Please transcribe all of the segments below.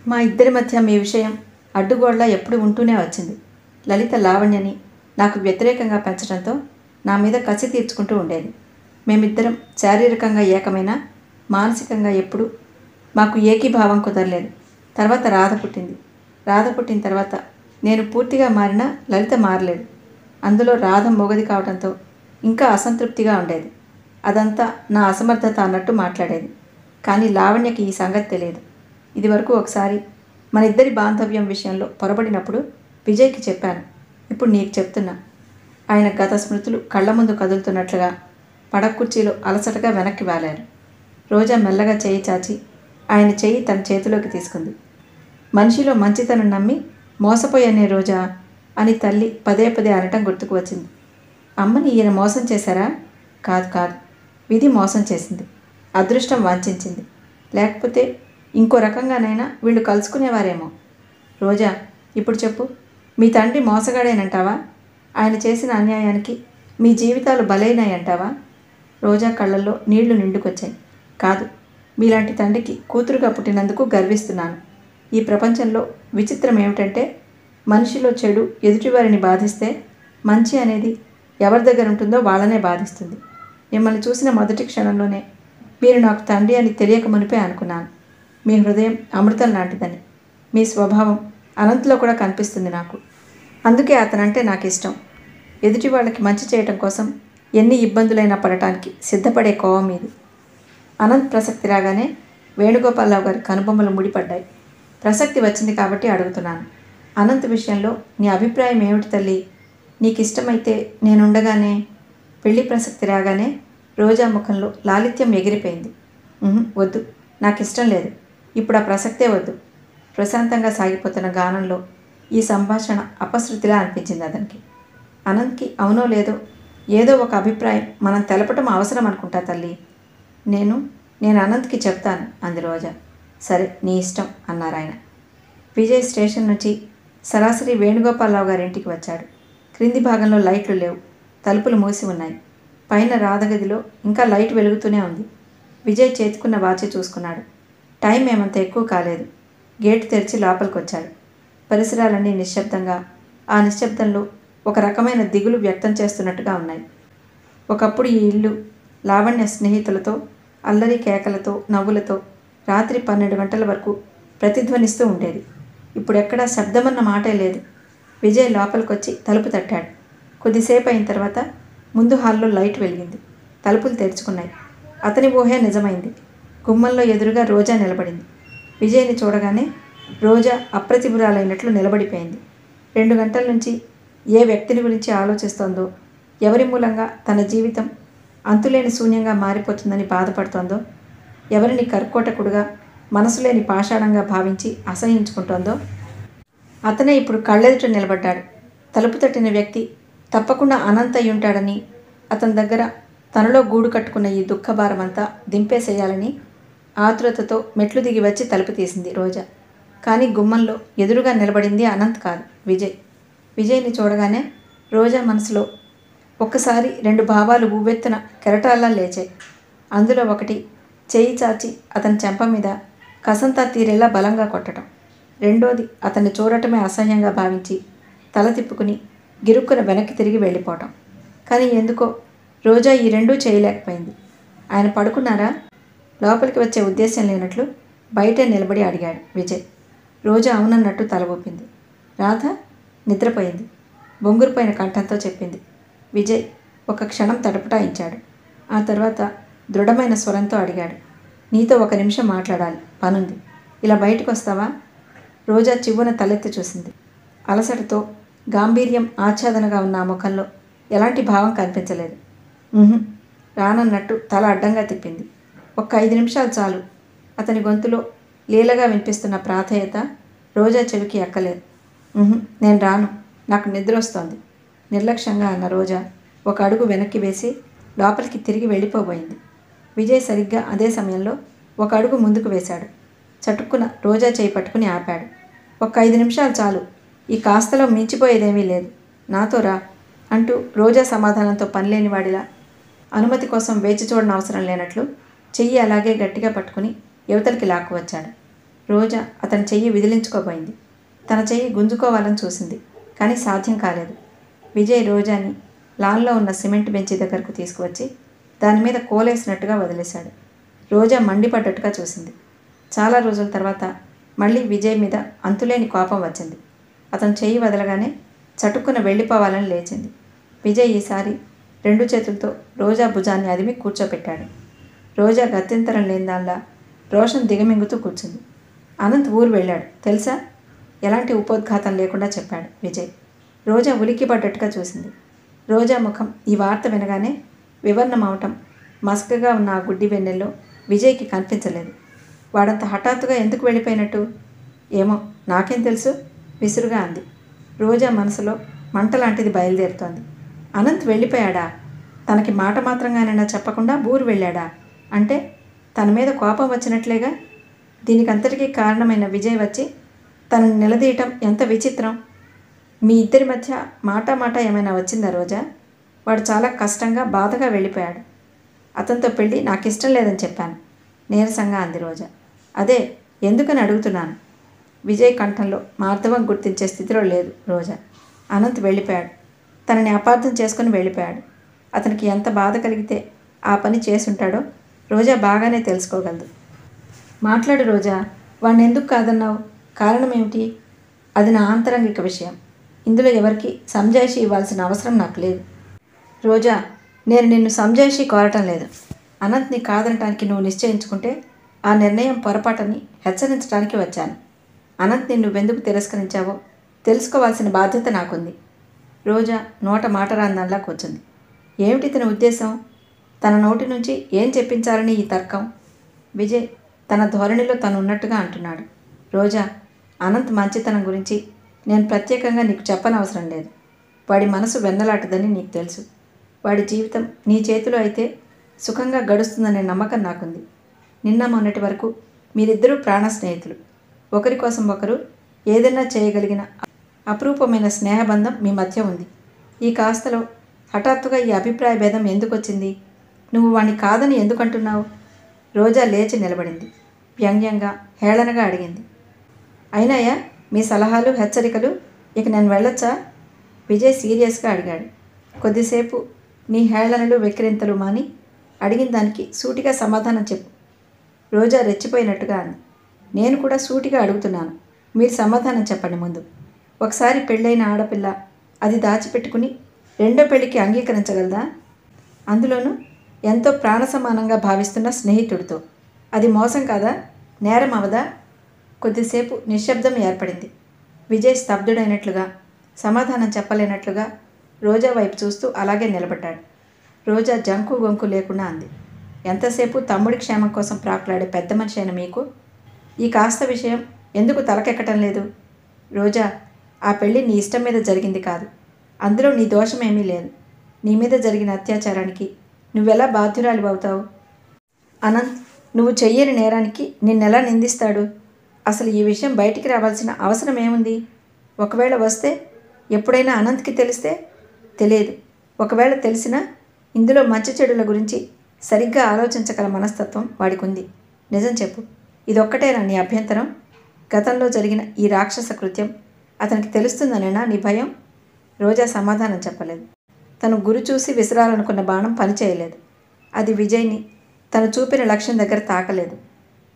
మా ఇద్దరి మధ్య మీ విషయం అడ్డుగోడలా ఎప్పుడు ఉంటూనే వచ్చింది. లలిత లావణ్యని నాకు వ్యతిరేకంగా పెంచడంతో నా మీద కసి తీర్చుకుంటూ ఉండేది. మేమిద్దరం శారీరకంగా ఏకమైనా మానసికంగా ఎప్పుడు మాకు ఏకీభావం కుదరలేదు. తర్వాత రాధ పుట్టింది. రాధ పుట్టిన తర్వాత నేను పూర్తిగా మారినా లలిత మారలేదు. అందులో రాధ మొగది కావడంతో ఇంకా అసంతృప్తిగా ఉండేది. అదంతా నా అసమర్థత అన్నట్టు మాట్లాడేది. కానీ లావణ్యకి ఈ సంగతి తెలియదు. ఇదివరకు ఒకసారి మన ఇద్దరి బాంధవ్యం విషయంలో పొరబడినప్పుడు విజయ్కి చెప్పాను. ఇప్పుడు నీకు చెప్తున్నా. ఆయన గత స్మృతులు కళ్ళ ముందు కదులుతున్నట్లుగా పడకుర్చీలో అలసటగా వెనక్కి వాలారు. రోజా మెల్లగా చేయి చాచి ఆయన చేయి తన చేతిలోకి తీసుకుంది. మనిషిలో మంచితనం నమ్మి మోసపోయనే రోజా అని తల్లి పదే పదే అనటం గుర్తుకు వచ్చింది. అమ్మని ఈయన మోసం చేశారా? కాదు కాదు, విధి మోసం చేసింది. అదృష్టం వాంఛించింది. లేకపోతే ఇంకో రకంగానైనా వీళ్ళు కలుసుకునేవారేమో. రోజా, ఇప్పుడు చెప్పు, మీ తండ్రి మోసగాడేనంటావా? ఆయన చేసిన అన్యాయానికి మీ జీవితాలు బలైనాయంటావా? రోజా కళ్ళల్లో నీళ్లు నిండుకొచ్చాయి. కాదు, మీలాంటి తండ్రికి కూతురుగా పుట్టినందుకు గర్విస్తున్నాను. ఈ ప్రపంచంలో విచిత్రం ఏమిటంటే మనిషిలో చెడు ఎదుటివారిని బాధిస్తే మంచి అనేది ఎవరి దగ్గర ఉంటుందో వాళ్ళనే బాధిస్తుంది. మిమ్మల్ని చూసిన మొదటి క్షణంలోనే మీరు నాకు తండ్రి అని తెలియక మునిపే అనుకున్నాను. మీ హృదయం అమృతం లాంటిదని, మీ స్వభావం అనంతలో కూడా కనిపిస్తుంది నాకు. అందుకే అతనంటే నాకు ఇష్టం. ఎదుటి వాళ్ళకి మంచి చేయటం కోసం ఎన్ని ఇబ్బందులైనా పడటానికి సిద్ధపడే కోవం మీది. అనంత్ ప్రసక్తి రాగానే వేణుగోపాలరావు గారి కనుబొమ్మలు ముడిపడ్డాయి. ప్రసక్తి వచ్చింది కాబట్టి అడుగుతున్నాను. అనంత్ విషయంలో నీ అభిప్రాయం ఏమిటి తల్లి? నీకు ఇష్టమైతే నేనుండగానే. పెళ్లి ప్రసక్తి రాగానే రోజా ముఖంలో లాలిత్యం ఎగిరిపోయింది. వద్దు, నాకు ఇష్టం లేదు. ఇప్పుడు ఆ ప్రసక్తే వద్దు. ప్రశాంతంగా సాగిపోతున్న గానంలో ఈ సంభాషణ అపశృతిలా అనిపించింది అతనికి. అనంత్కి అవునో లేదో ఏదో ఒక అభిప్రాయం మనం తెలపటం అవసరం అనుకుంటా తల్లి. నేను అనంత్కి చెప్తాను అంది రోజా. సరే, నీ ఇష్టం అన్నారాయన. విజయ్ స్టేషన్ నుంచి సరాసరి వేణుగోపాలరావు గారింటికి వచ్చాడు. క్రింది భాగంలో లైట్లు లేవు. తలుపులు మూసి ఉన్నాయి. పైన రాధగదిలో ఇంకా లైట్ వెలుగుతూనే ఉంది. విజయ్ చేతుకున్న వాచి చూసుకున్నాడు. టైం ఏమంత ఎక్కువ కాలేదు. గేటు తెరిచి లోపలికి వచ్చాడు. పరిసరాలన్నీ నిశ్శబ్దంగా, ఆ నిశ్శబ్దంలో ఒక రకమైన దిగులు వ్యక్తం చేస్తున్నట్టుగా ఉన్నాయి. ఒకప్పుడు ఈ ఇల్లు లావణ్య స్నేహితులతో అల్లరి కేకలతో నవ్వులతో రాత్రి 12 గంటల వరకు ప్రతిధ్వనిస్తూ ఉండేది. ఇప్పుడెక్కడా శబ్దమన్న మాటే లేదు. విజయ్ లోపలికొచ్చి తలుపు తట్టాడు. కొద్దిసేపు అయిన తర్వాత ముందు హాల్లో లైట్ వెలిగింది. తలుపులు తెరుచుకున్నాయి. అతని ఊహే నిజమైంది. గుమ్మంలో ఎదురుగా రోజా నిలబడింది. విజయ్ని చూడగానే రోజా అప్రతిభురాలైనట్లు నిలబడిపోయింది. 2 గంటల నుంచి ఏ వ్యక్తిని గురించి ఆలోచిస్తోందో, ఎవరి మూలంగా తన జీవితం అంతులేని శూన్యంగా మారిపోతుందని బాధపడుతోందో, ఎవరిని కర్కోటకుడుగా మనసులేని పాషాణంగా భావించి అసహించుకుంటోందో అతనే ఇప్పుడు కళ్ళెదుట నిలబడ్డాడు. తలుపు తట్టిన వ్యక్తి తప్పకుండా అనంత్ అయి ఉంటాడని, అతని దగ్గర తనలో గూడు కట్టుకున్న ఈ దుఃఖభారమంతా దింపేసేయాలని ఆతురతతో మెట్లు దిగి వచ్చి తలుపు తీసింది రోజా. కానీ గుమ్మంలో ఎదురుగా నిలబడింది అనంత్ కాదు, విజయ్. విజయ్ని చూడగానే రోజా మనసులో ఒక్కసారి 2 భావాలు ఉవ్వెత్తున కెరటాల్లా లేచాయి. అందులో ఒకటి చేయి చాచి అతని చెంప మీద కసంతా తీరేలా బలంగా కొట్టడం. రెండోది అతన్ని చూడటమే అసహ్యంగా భావించి తల తిప్పుకుని గిరుక్కున వెనక్కి తిరిగి వెళ్ళిపోవటం. కానీ ఎందుకో రోజా ఈ రెండూ చేయలేకపోయింది. ఆయన పడుకున్నారా? లోపలికి వచ్చే ఉద్దేశం లేనట్లు బయటే నిలబడి అడిగాడు విజయ్. రోజా అవునన్నట్టు తల ఊపింది. రాధ నిద్రపోయింది. బొంగురుపోయిన కంఠంతో చెప్పింది. విజయ్ ఒక క్షణం తటపటాయించాడు. ఆ తర్వాత దృఢమైన స్వరంతో అడిగాడు. నీతో 1 నిమిషం మాట్లాడాలి, పనుంది. ఇలా బయటకు వస్తావా? రోజా చివ్వున తలెత్తి చూసింది. అలసటతో గాంభీర్యం ఆచ్ఛాదనగా ఉన్న ఆ ముఖంలో ఎలాంటి భావం కనిపించలేదు. రానన్నట్టు తల అడ్డంగా తిప్పింది. 5 నిమిషాలు చాలు. అతని గొంతులో లీలగా వినిపిస్తున్న ప్రాధేయత రోజా చెవికి ఎక్కలేదు. నేను రాను, నాకు నిద్ర వస్తోంది నిర్లక్ష్యంగా అన్న రోజా 1 అడుగు వెనక్కి వేసి లోపలికి తిరిగి వెళ్ళిపోబోయింది. విజయ్ సరిగ్గా అదే సమయంలో 1 అడుగు ముందుకు వేశాడు. చటుక్కున రోజా చేయి పట్టుకుని ఆపాడు. 5 నిమిషాలు చాలు, ఈ కాస్తలో మించిపోయేదేమీ లేదు, నాతో రా అంటూ రోజా సమాధానంతో పనిలేని వాడిలా అనుమతి కోసం వేచి చూడనవసరం లేనట్లు చెయ్యి అలాగే గట్టిగా పట్టుకుని యువతలకి లాక్కు వచ్చాడు. రోజా అతని చెయ్యి విదిలించుకోబోయింది. తన చెయ్యి గుంజుకోవాలని చూసింది, కానీ సాధ్యం కాలేదు. విజయ్ రోజాని లాన్లో ఉన్న సిమెంట్ బెంచి దగ్గరకు తీసుకువచ్చి దాని మీద కోలేసినట్టుగా వదిలేశాడు. రోజా మండిపడ్డట్టుగా చూసింది. చాలా రోజుల తర్వాత మళ్ళీ విజయ్ మీద అంతులేని కోపం వచ్చింది. అతను చెయ్యి వదలగానే చటుక్కున వెళ్ళిపోవాలని లేచింది. విజయ్ ఈసారి 2 చేతులతో రోజా భుజాన్ని అదిమి కూర్చోపెట్టాడు. రోజా గత్యంతరం లేని దానిలా రోషన్ దిగమింగుతూ కూర్చుంది. అనంత్ ఊరు వెళ్ళాడు తెలుసా? ఎలాంటి ఉపోద్ఘాతం లేకుండా చెప్పాడు విజయ్. రోజా ఉలిక్కిపడ్డట్టుగా చూసింది. రోజా ముఖం ఈ వార్త వినగానే వివర్ణమవటం మసకగా ఉన్న ఆ గుడ్డి వెన్నెల్లో విజయ్కి కనిపించలేదు. వాడంత హఠాత్తుగా ఎందుకు వెళ్ళిపోయినట్టు? ఏమో నాకేం తెలుసు విసురుగా అంది. రోజా మనసులో మంటలాంటిది బయలుదేరుతోంది. అనంత్ వెళ్ళిపోయాడా? తనకి మాట మాత్రంగానైనా చెప్పకుండా ఊరు వెళ్ళాడా? అంటే తన మీద కోపం వచ్చినట్లేగా. దీనికంతటికీ కారణమైన విజయ్ వచ్చి తనని నిలదీయటం ఎంత విచిత్రం. మీ ఇద్దరి మధ్య మాట ఏమైనా వచ్చిందా రోజా? వాడు చాలా కష్టంగా బాధగా వెళ్ళిపోయాడు. అతనితో పెళ్ళి నాకు ఇష్టం లేదని చెప్పాను నీరసంగా అంది రోజా. అదే ఎందుకని అడుగుతున్నాను. విజయ్ కంఠంలో మార్దవం గుర్తించే స్థితిలో లేదు రోజా. అనంత్ వెళ్ళిపోయాడు. తనని అపార్థం చేసుకుని వెళ్ళిపోయాడు. అతనికి ఎంత బాధ కలిగితే ఆ పని చేసుంటాడో రోజా బాగానే తెలుసుకోగలదు. మాట్లాడు రోజా. వాడిని ఎందుకు కాదన్నావు? కారణం ఏమిటి? అది నా ఆంతరంగిక విషయం. ఇందులో ఎవరికి సంజాయిషి ఇవ్వాల్సిన అవసరం నాకు లేదు. రోజా, నేను నిన్ను సంజాయిషి కోరటం లేదు. అనంత్ని కాదనటానికి నువ్వు నిశ్చయించుకుంటే ఆ నిర్ణయం పొరపాటని హెచ్చరించడానికి వచ్చాను. అనంత్ని నువ్వెందుకు తిరస్కరించావో తెలుసుకోవాల్సిన బాధ్యత నాకుంది. రోజా నోట మాట రాందల్లా కూర్చుంది. ఏమిటి తన ఉద్దేశం? తన నోటి నుంచి ఏం చెప్పించాలని ఈ తర్కం? విజయ్ తన ధోరణిలో తను ఉన్నట్టుగా అంటున్నాడు. రోజా, అనంత్ మంచితనం గురించి నేను ప్రత్యేకంగా నీకు చెప్పనవసరం లేదు. వాడి మనసు వెన్నలాంటిదని నీకు తెలుసు. వాడి జీవితం నీ చేతిలో అయితే సుఖంగా గడుస్తుందనే నమ్మకం నాకుంది. నిన్న మొన్నటి వరకు మీరిద్దరూ ప్రాణ స్నేహితులు. ఒకరి కోసం ఒకరు ఏదైనా చేయగలిగిన అపురూపమైన స్నేహబంధం మీ మధ్య ఉంది. ఈ కాస్తలో హఠాత్తుగా ఈ అభిప్రాయ భేదం ఎందుకు వచ్చింది? నువ్వు వాణ్ణి కాదని ఎందుకంటున్నావు? రోజా లేచి నిలబడింది. వ్యంగ్యంగా హేళనగా అడిగింది. అయినాయా మీ సలహాలు హెచ్చరికలు? ఇక నేను వెళ్ళొచ్చా? విజయ్ సీరియస్గా అడిగాడు. కొద్దిసేపు నీ హేళనలు వెక్కిరింతలు మాని అడిగిన దానికి సూటిగా సమాధానం చెప్పు. రోజా రెచ్చిపోయినట్టుగా అంది. నేను కూడా సూటిగా అడుగుతున్నాను. మీరు సమాధానం చెప్పండి ముందు. ఒకసారి పెళ్ళైన ఆడపిల్ల అది దాచిపెట్టుకుని రెండో పెళ్ళికి అంగీకరించగలదా? అందులోనూ ఎంతో ప్రాణసమానంగా భావిస్తున్న స్నేహితుడితో. అది మోసం కాదా? నేరం అవదా? కొద్దిసేపు నిశ్శబ్దం ఏర్పడింది. విజయ్ స్తబ్దుడైనట్లుగా సమాధానం చెప్పలేనట్లుగా రోజా వైపు చూస్తూ అలాగే నిలబడ్డాడు. రోజా జంకు గొంకు లేకుండా అంది. ఎంతసేపు తమ్ముడి క్షేమం కోసం ప్రాకులాడే పెద్ద మనిషి అయిన మీకు ఈ కాస్త విషయం ఎందుకు తలకెక్కటం లేదు? రోజా, ఆ పెళ్ళి నీ ఇష్టం మీద జరిగింది కాదు. అందులో నీ దోషమేమీ లేదు. నీ మీద జరిగిన అత్యాచారానికి నువ్వెలా బాధ్యురాలి అవుతావు? అనంత్ నువ్వు చెయ్యని నేరానికి నిన్నెలా నిందిస్తాడు? అసలు ఈ విషయం బయటికి రావాల్సిన అవసరం ఏముంది? ఒకవేళ వస్తే ఎప్పుడైనా అనంత్కి తెలిస్తే? తెలియదు. ఒకవేళ తెలిసినా ఇందులో మంచి చెడుల గురించి సరిగ్గా ఆలోచించగల మనస్తత్వం వాడికి ఉంది. నిజం చెప్పు, ఇదొక్కటేనా నీ అభ్యంతరం? గతంలో జరిగిన ఈ రాక్షస కృత్యం అతనికి తెలుస్తుందనేనా నీ భయం? రోజా సమాధానం చెప్పలేదు. తను గురి చూసి విసిరాలనుకున్న బాణం పనిచేయలేదు. అది విజయ్ని తను చూపిన లక్ష్యం దగ్గర తాకలేదు.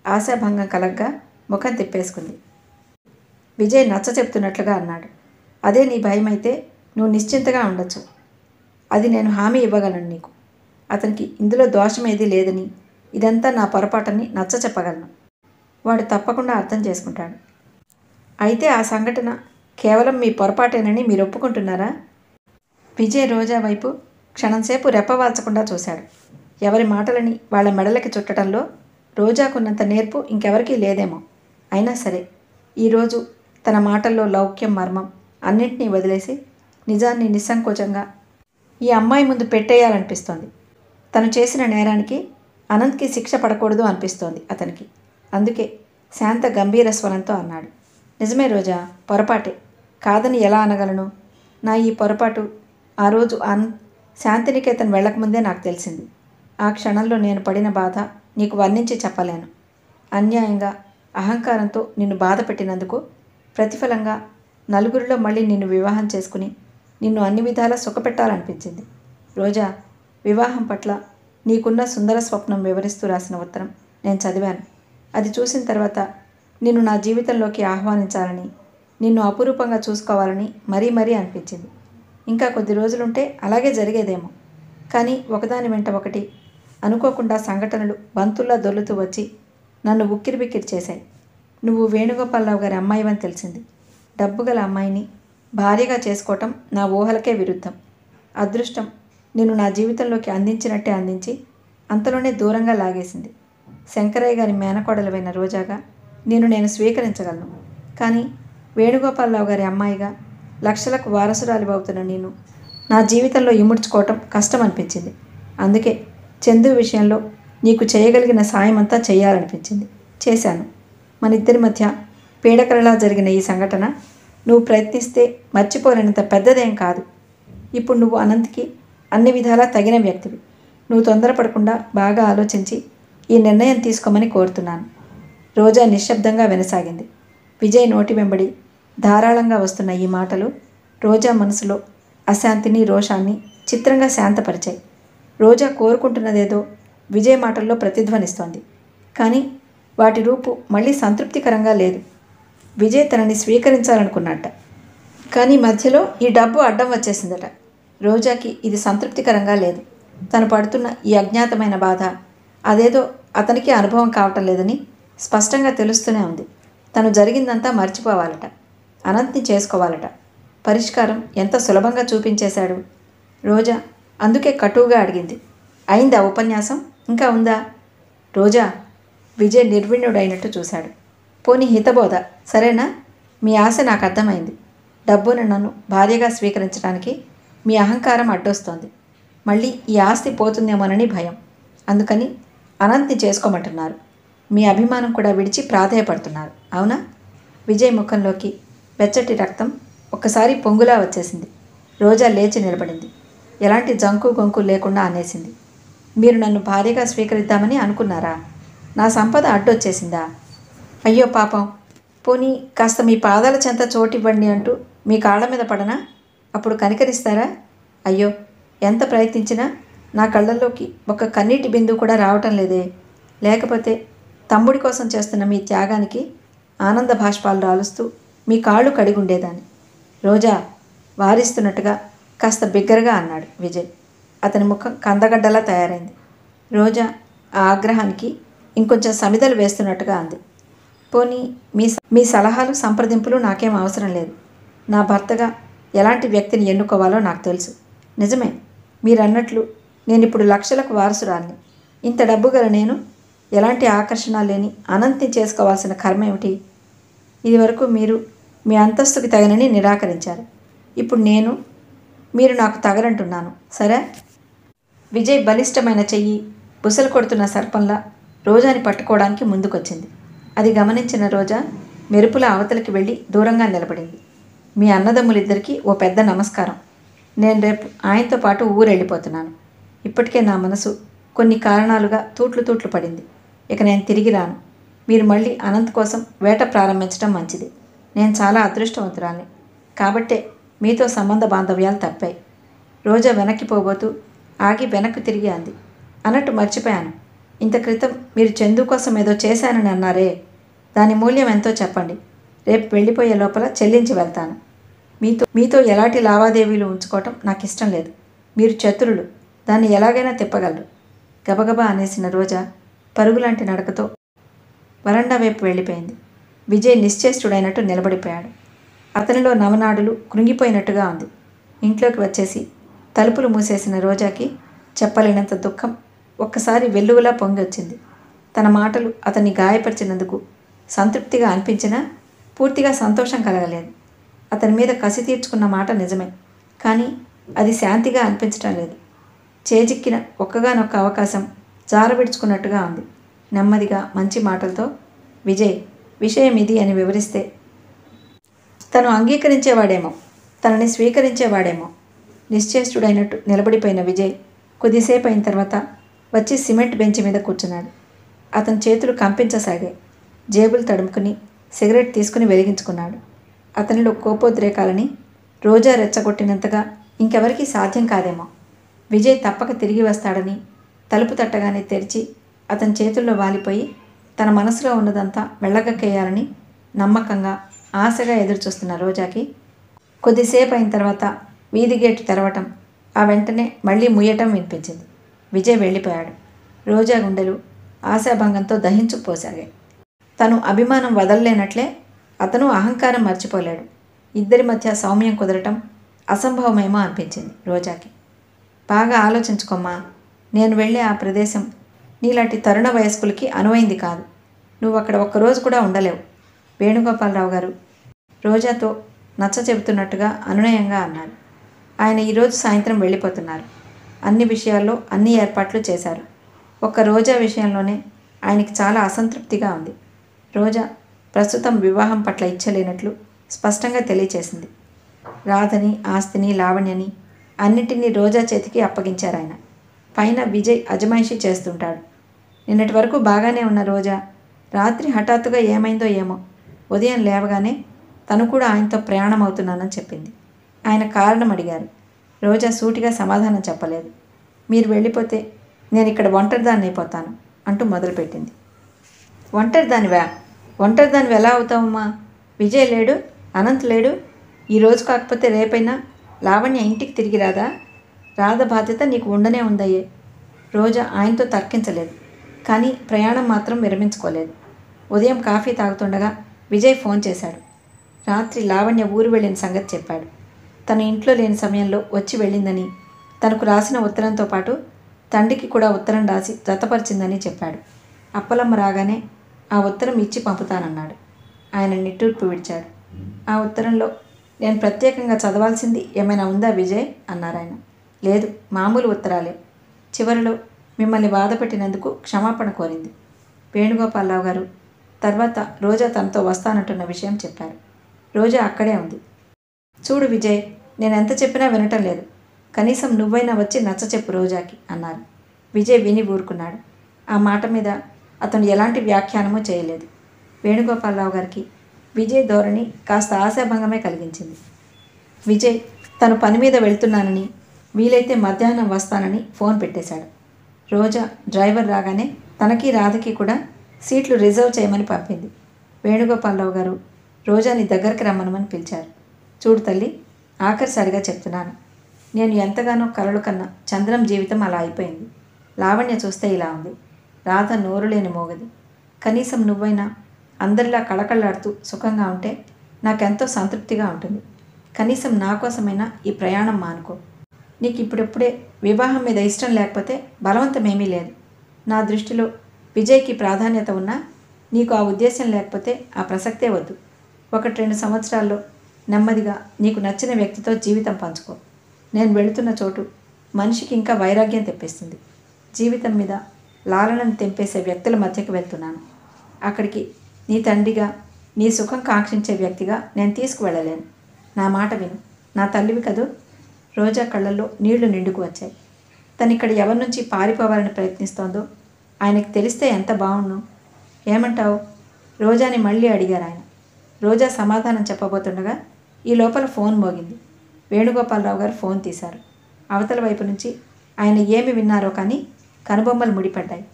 ఆశాభంగం కలగ్గా ముఖం తిప్పేసుకుంది. విజయ్ నచ్చ చెప్తున్నట్లుగా అన్నాడు. అదే నీ భయమైతే నువ్వు నిశ్చింతగా ఉండొచ్చు. అది నేను హామీ ఇవ్వగలను నీకు. అతనికి ఇందులో దోషమేదీ లేదని, ఇదంతా నా పొరపాటని నచ్చ చెప్పగలను. వాడు తప్పకుండా అర్థం చేసుకుంటాడు. అయితే ఆ సంఘటన కేవలం మీ పొరపాటేనని మీరు ఒప్పుకుంటున్నారా? విజయ్ రోజా వైపు క్షణంసేపు రెప్పవాల్చకుండా చూశాడు. ఎవరి మాటలని వాళ్ళ మెడలకి చుట్టడంలో రోజాకున్నంత నేర్పు ఇంకెవరికీ లేదేమో. అయినా సరే ఈరోజు తన మాటల్లో లౌక్యం మర్మం అన్నింటినీ వదిలేసి నిజాన్ని నిస్సంకోచంగా ఈ అమ్మాయి ముందు పెట్టేయాలనిపిస్తోంది. తను చేసిన నేరానికి అనంత్కి శిక్ష పడకూడదు అనిపిస్తోంది అతనికి. అందుకే శాంత గంభీర స్వరంతో అన్నాడు. నిజమే రోజా, పొరపాటే. కాదని ఎలా అనగలను? నా ఈ పొరపాటు ఆ రోజు శాంతినికేతన్ వెళ్ళకముందే నాకు తెలిసింది. ఆ క్షణంలో నేను పడిన బాధ నీకు వర్ణించి చెప్పలేను. అన్యాయంగా అహంకారంతో నిన్ను బాధ పెట్టినందుకు ప్రతిఫలంగా నలుగురిలో మళ్ళీ నిన్ను వివాహం చేసుకుని నిన్ను అన్ని విధాలా సుఖపెట్టాలనిపించింది. రోజా, వివాహం పట్ల నీకున్న సుందర స్వప్నం వివరిస్తూ రాసిన ఉత్తరం నేను చదివాను. అది చూసిన తర్వాత నిన్ను నా జీవితంలోకి ఆహ్వానించాలని, నిన్ను అపురూపంగా చూసుకోవాలని మరీ మరీ అనిపించింది. ఇంకా కొద్ది రోజులుంటే అలాగే జరిగేదేమో. కానీ ఒకదాని వెంట ఒకటి అనుకోకుండా సంఘటనలు బంతుల్లా దొర్లుతూ వచ్చి నన్ను ఉక్కిరిబిక్కిరి చేశాయి. నువ్వు వేణుగోపాలరావు గారి అమ్మాయివని తెలిసింది. డబ్బు గల అమ్మాయిని భార్యగా చేసుకోవటం నా ఊహలకే విరుద్ధం. అదృష్టం నిన్ను నా జీవితంలోకి అందించినట్టే అందించి అంతలోనే దూరంగా లాగేసింది. శంకరయ్య గారి మేనకోడలవైన రోజాగా నేను స్వీకరించగలను. కానీ వేణుగోపాలరావు గారి అమ్మాయిగా లక్షలకు వారసురాలి అవుతున్న నేను నా జీవితంలో ఇముడ్చుకోవటం కష్టం అనిపించింది. అందుకే చందు విషయంలో నీకు చేయగలిగిన సాయం అంతా చేయాలనిపించింది. చేశాను. మన ఇద్దరి మధ్య పీడకలలా జరిగిన ఈ సంఘటన నువ్వు ప్రయత్నిస్తే మర్చిపోలేనంత పెద్దదేం కాదు. ఇప్పుడు నువ్వు అనంత్కి అన్ని విధాలా తగిన వ్యక్తివి. నువ్వు తొందరపడకుండా బాగా ఆలోచించి ఈ నిర్ణయం తీసుకోమని కోరుతున్నాను. రోజా నిశ్శబ్దంగా వినసాగింది. విజయ్ నోటి వెంబడి ధారాళంగా వస్తున్న ఈ మాటలు రోజా మనసులో అశాంతిని, రోషాన్ని చిత్రంగా శాంతపరిచాయి. రోజా కోరుకుంటున్నదేదో విజయ్ మాటల్లో ప్రతిధ్వనిస్తోంది. కానీ వాటి రూపు మళ్ళీ సంతృప్తికరంగా లేదు. విజయ్ తనని స్వీకరించాలనుకున్నట్ట. కానీ మధ్యలో ఈ డబ్బు అడ్డం వచ్చేసిందట. రోజాకి ఇది సంతృప్తికరంగా లేదు. తను పడుతున్న ఈ అజ్ఞాతమైన బాధ అదేదో అతనికి అనుభవం కావటం లేదని స్పష్టంగా తెలుస్తూనే ఉంది. తను జరిగిందంతా మర్చిపోవాలట. అనంత్ని చేసుకోవాలట. పరిష్కారం ఎంత సులభంగా చూపించేశాడు. రోజా అందుకే కటువుగా అడిగింది. అయిందా ఉపన్యాసం? ఇంకా ఉందా? రోజా, విజయ్ నిర్విణ్ణుడైనట్టు చూశాడు. పోనీ హితబోధ సరేనా? మీ ఆశ నాకు అర్థమైంది. డబ్బును నన్ను భార్యగా స్వీకరించడానికి మీ అహంకారం అడ్డొస్తోంది. మళ్ళీ ఈ ఆస్తి పోతుందేమోనని భయం. అందుకని అనంత్ని చేసుకోమంటున్నారు. మీ అభిమానం కూడా విడిచి ప్రాధేయపడుతున్నారు, అవునా? విజయ్ ముఖంలోకి వెచ్చటి రక్తం ఒక్కసారి పొంగులా వచ్చేసింది. రోజా లేచి నిలబడింది. ఎలాంటి జంకు గొంకు లేకుండా అనేసింది. మీరు నన్ను భార్యగా స్వీకరిద్దామని అనుకున్నారా? నా సంపద అడ్డొచ్చేసిందా? అయ్యో పాపం. పోనీ కాస్త మీ పాదాల చెంత చోటివ్వండి అంటూ మీ కాళ్ళ మీద పడనా? అప్పుడు కనికరిస్తారా? అయ్యో, ఎంత ప్రయత్నించినా నా కళ్ళల్లోకి ఒక కన్నీటి బిందువు కూడా రావటం లేదే. లేకపోతే తమ్ముడి కోసం చేస్తున్న మీ త్యాగానికి ఆనంద భాష్పాలు రాలుస్తూ మీ కాళ్ళు కడిగుండేదాన్ని. రోజా, వారిస్తున్నట్టుగా కాస్త బిగ్గరగా అన్నాడు విజయ్. అతని ముఖం కందగడ్డలా తయారైంది. రోజా ఆ ఆగ్రహానికి ఇంకొంచెం సమిదలు వేస్తున్నట్టుగా అంది. పోనీ మీ సలహాలు సంప్రదింపులు నాకేం అవసరం లేదు. నా భర్తగా ఎలాంటి వ్యక్తిని ఎన్నుకోవాలో నాకు తెలుసు. నిజమే, మీరన్నట్లు నేను ఇప్పుడు లక్షలకు వారసురాల్ని. ఇంత డబ్బు గల నేను ఎలాంటి ఆకర్షణ లేని అనంత్ని చేసుకోవాల్సిన కర్మ ఏమిటి? ఇదివరకు మీరు మీ అంతస్తుకి తగనని నిరాకరించారు. ఇప్పుడు మీరు నాకు తగరంటున్నాను, సరే? విజయ్ బలిష్టమైన చెయ్యి బుసలు కొడుతున్న సర్పంలా రోజాని పట్టుకోవడానికి ముందుకొచ్చింది. అది గమనించిన రోజా మెరుపుల అవతలికి వెళ్ళి దూరంగా నిలబడింది. మీ అన్నదమ్ములిద్దరికీ ఓ పెద్ద నమస్కారం. నేను రేపు ఆయనతో పాటు ఊరెళ్ళిపోతున్నాను. ఇప్పటికే నా మనసు కొన్ని కారణాలుగా తూట్లు పడింది. ఇక నేను తిరిగి రాను. మీరు మళ్ళీ అనంత్ కోసం వేట ప్రారంభించడం మంచిది. నేను చాలా అదృష్టవంతురాల్ని. కాబట్టే మీతో సంబంధ బాంధవ్యాలు తప్పాయి. రోజా వెనక్కి పోబోతూ ఆగి వెనక్కి తిరిగి అంది. అన్నట్టు మర్చిపోయాను. ఇంత క్రితం మీరు చందు కోసం ఏదో చేశానని అన్నారే, దాని మూల్యం ఎంతో చెప్పండి. రేపు వెళ్ళిపోయే లోపల చెల్లించి వెళ్తాను. మీతో ఎలాంటి లావాదేవీలు ఉంచుకోవటం నాకు ఇష్టం లేదు. మీరు చతురులు, దాన్ని ఎలాగైనా తిప్పగలరు. గబగబా అనేసిన రోజా పరుగులాంటి నడకతో వరండా వైపు వెళ్ళిపోయింది. విజయ్ నిశ్చేష్టుడైనట్టు నిలబడిపోయాడు. అతనిలో నవనాడులు కృంగిపోయినట్టుగా ఉంది. ఇంట్లోకి వచ్చేసి తలుపులు మూసేసిన రోజాకి చెప్పలేనంత దుఃఖం ఒక్కసారి వెల్లువలా పొంగి వచ్చింది. తన మాటలు అతన్ని గాయపరిచినందుకు సంతృప్తిగా అనిపించినా పూర్తిగా సంతోషం కలగలేదు. అతని మీద కసి తీర్చుకున్న మాట నిజమే, కానీ అది శాంతిగా అనిపించటం లేదు. చేజిక్కిన ఒక్కగానొక్క అవకాశం జారవిడుచుకున్నట్టుగా ఉంది. నెమ్మదిగా మంచి మాటలతో విజయ్ విషయం ఇది అని వివరిస్తే తను అంగీకరించేవాడేమో, తనని స్వీకరించేవాడేమో. నిశ్చేష్టుడైనట్టు నిలబడిపోయిన విజయ్ కొద్దిసేపు అయిన తర్వాత వచ్చి సిమెంట్ బెంచ్ మీద కూర్చున్నాడు. అతని చేతులు కంపించసాగాయి. జేబులు తడుముకుని సిగరెట్ తీసుకుని వెలిగించుకున్నాడు. అతనిలో కోపోద్రేకాలని రోజా రెచ్చగొట్టినంతగా ఇంకెవరికీ సాధ్యం కాదేమో. విజయ్ తప్పక తిరిగి వస్తాడని తలుపు తట్టగానే తెరిచి అతని చేతుల్లో వాలిపోయి తన మనసులో ఉన్నదంతా వెళ్ళగక్కేయాలని నమ్మకంగా ఆశగా ఎదురుచూస్తున్న రోజాకి కొద్దిసేపు అయిన తర్వాత వీధి గేటు తెరవటం, ఆ వెంటనే మళ్ళీ ముయ్యటం వినిపించింది. విజయ్ వెళ్ళిపోయాడు. రోజా గుండెలు ఆశాభంగంతో దహించుకుపోసాగాయి. తను అభిమానం వదలలేనట్లే అతను అహంకారం మర్చిపోలేడు. ఇద్దరి మధ్య సౌమ్యం కుదరటం అసంభవమేమో అనిపించింది రోజాకి. బాగా ఆలోచించుకోమ్మా, నేను వెళ్ళే ఆ ప్రదేశం నీలాంటి తరుణ వయస్కులకి అనువైంది కాదు. నువ్వు అక్కడ ఒక్కరోజు కూడా ఉండలేవు. వేణుగోపాలరావు గారు రోజాతో నచ్చ చెబుతున్నట్టుగా అనునయంగా అన్నారు. ఆయన ఈరోజు సాయంత్రం వెళ్ళిపోతున్నారు. అన్ని విషయాల్లో అన్ని ఏర్పాట్లు చేశారు. ఒక్క రోజా విషయంలోనే ఆయనకి చాలా అసంతృప్తిగా ఉంది. రోజా ప్రస్తుతం వివాహం పట్ల ఇచ్చలేనట్లు స్పష్టంగా తెలియచేసింది. రాధని, ఆస్తిని, లావణ్యని అన్నిటినీ రోజా చేతికి అప్పగించారు ఆయన. పైన విజయ్ అజమాయిషీ చేస్తుంటాడు. నిన్నటి వరకు బాగానే ఉన్న రోజా రాత్రి హఠాత్తుగా ఏమైందో ఏమో ఉదయం లేవగానే తను కూడా ఆయనతో ప్రయాణం అవుతున్నానని చెప్పింది. ఆయన కారణం అడిగారు. రోజా సూటిగా సమాధానం చెప్పలేదు. మీరు వెళ్ళిపోతే నేను ఇక్కడ ఒంటరిదాన్ని అయిపోతాను అంటూ మొదలుపెట్టింది. ఒంటరిదానివా? ఒంటరిదానివి ఎలా అవుతావమ్మా? విజయ్ లేడు, అనంత్ లేడు. ఈరోజు కాకపోతే రేపైనా లావణ్య ఇంటికి తిరిగి రాదా? రాధ బాధ్యత నీకు ఉండనే ఉందయ్యే. రోజా ఆయనతో తర్కించలేదు, కానీ ప్రయాణం మాత్రం విరమించుకోలేదు. ఉదయం కాఫీ తాగుతుండగా విజయ్ ఫోన్ చేశాడు. రాత్రి లావణ్య ఊరు వెళ్ళిన సంగతి చెప్పాడు. తను ఇంట్లో లేని సమయంలో వచ్చి వెళ్ళిందని, తనకు రాసిన ఉత్తరంతో పాటు తండ్రికి కూడా ఉత్తరం రాసి జతపరిచిందని చెప్పాడు. అప్పలమ్మ రాగానే ఆ ఉత్తరం ఇచ్చి పంపుతానన్నాడు. ఆయన నిట్టూర్పు విడిచాడు. ఆ ఉత్తరంలో నేను ప్రత్యేకంగా చదవాల్సింది ఏమైనా ఉందా విజయ్ అన్నారు ఆయన. లేదు, మామూలు ఉత్తరాలే. చివరిలో మిమ్మల్ని బాధపెట్టినందుకు క్షమాపణ కోరింది. వేణుగోపాలరావు గారు తర్వాత రోజా తనతో వస్తానంటున్న విషయం చెప్పారు. రోజా అక్కడే ఉంది. చూడు విజయ్, నేనెంత చెప్పినా వినటం లేదు. కనీసం నువ్వైనా వచ్చి నచ్చచెప్పు రోజాకి అన్నారు. విజయ్ విని ఊరుకున్నాడు. ఆ మాట మీద అతను ఎలాంటి వ్యాఖ్యానమూ చేయలేదు. వేణుగోపాలరావు గారికి విజయ్ ధోరణి కాస్త ఆశాభంగమే కలిగించింది. విజయ్ తను పని మీద వెళ్తున్నానని, వీలైతే మధ్యాహ్నం వస్తానని ఫోన్ పెట్టేశాడు. రోజా డ్రైవర్ రాగానే తనకి రాధకి కూడా సీట్లు రిజర్వ్ చేయమని పంపింది. వేణుగోపాలరావు గారు రోజాని దగ్గరికి రమ్మనమని పిలిచారు. చూడు తల్లి, ఆఖరిసారిగా చెప్తున్నాను. నేను ఎంతగానో కలలు కన్నా చంద్రం జీవితం అలా అయిపోయింది. లావణ్య చూస్తే ఇలా ఉంది. రాధ నోరు లేని మోగది. కనీసం నువ్వైనా అందరిలా కళకళలాడుతూ సుఖంగా ఉంటే నాకెంతో సంతృప్తిగా ఉంటుంది. కనీసం నా కోసమైనా ఈ ప్రయాణం మానుకో. నీకు ఇప్పుడప్పుడే వివాహం మీద ఇష్టం లేకపోతే బలవంతమేమీ లేదు. నా దృష్టిలో విజయ్కి ప్రాధాన్యత ఉన్నా నీకు ఆ ఉద్దేశం లేకపోతే ఆ ప్రసక్తే వద్దు. 1-2 సంవత్సరాల్లో నెమ్మదిగా నీకు నచ్చిన వ్యక్తితో జీవితం పంచుకో. నేను వెళుతున్న చోటు మనిషికి ఇంకా వైరాగ్యం తెప్పిస్తుంది. జీవితం మీద లాలనను తెంపేసే వ్యక్తుల మధ్యకి వెళ్తున్నాను. అక్కడికి నీ తండ్రిగా, నీ సుఖం కాంక్షించే వ్యక్తిగా నేను తీసుకువెళ్ళలేను. నా మాట విను, నా తల్లివి కదూ. రోజా కళ్ళల్లో నీళ్లు నిండుకు వచ్చాయి. తనిక్కడ ఎవరి నుంచి పారిపోవాలని ప్రయత్నిస్తోందో ఆయనకి తెలిస్తే ఎంత బాగుండు. ఏమంటావు? రోజాని మళ్ళీ అడిగారు ఆయన. రోజా సమాధానం చెప్పబోతుండగా ఈ లోపల ఫోన్ మోగింది. వేణుగోపాలరావు గారు ఫోన్ తీశారు. అవతల వైపు నుంచి ఆయన ఏమి విన్నారో కానీ కనుబొమ్మలు ముడిపడ్డాయి.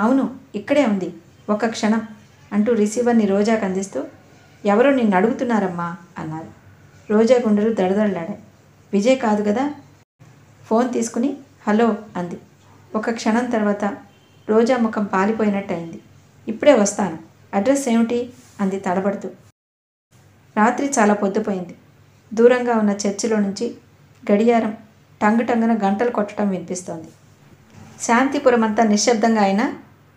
అవును, ఇక్కడే ఉంది, ఒక్క క్షణం అంటూ రిసీవర్ని రోజాకు అందిస్తూ, ఎవరో నిన్ను అడుగుతున్నారమ్మా అన్నారు. రోజా గుండెలు దడదడలాడాయి. విజయ్ కాదు కదా? ఫోన్ తీసుకుని హలో అంది. ఒక క్షణం తర్వాత రోజా ముఖం పాలిపోయినట్టు అయింది. ఇప్పుడే వస్తాను, అడ్రస్ ఏమిటి అంది తడబడుతూ. రాత్రి చాలా పొద్దుపోయింది. దూరంగా ఉన్న చర్చిలో నుంచి గడియారం టంగుటంగున గంటలు కొట్టడం వినిపిస్తోంది. శాంతిపురం అంతా నిశ్శబ్దంగా అయినా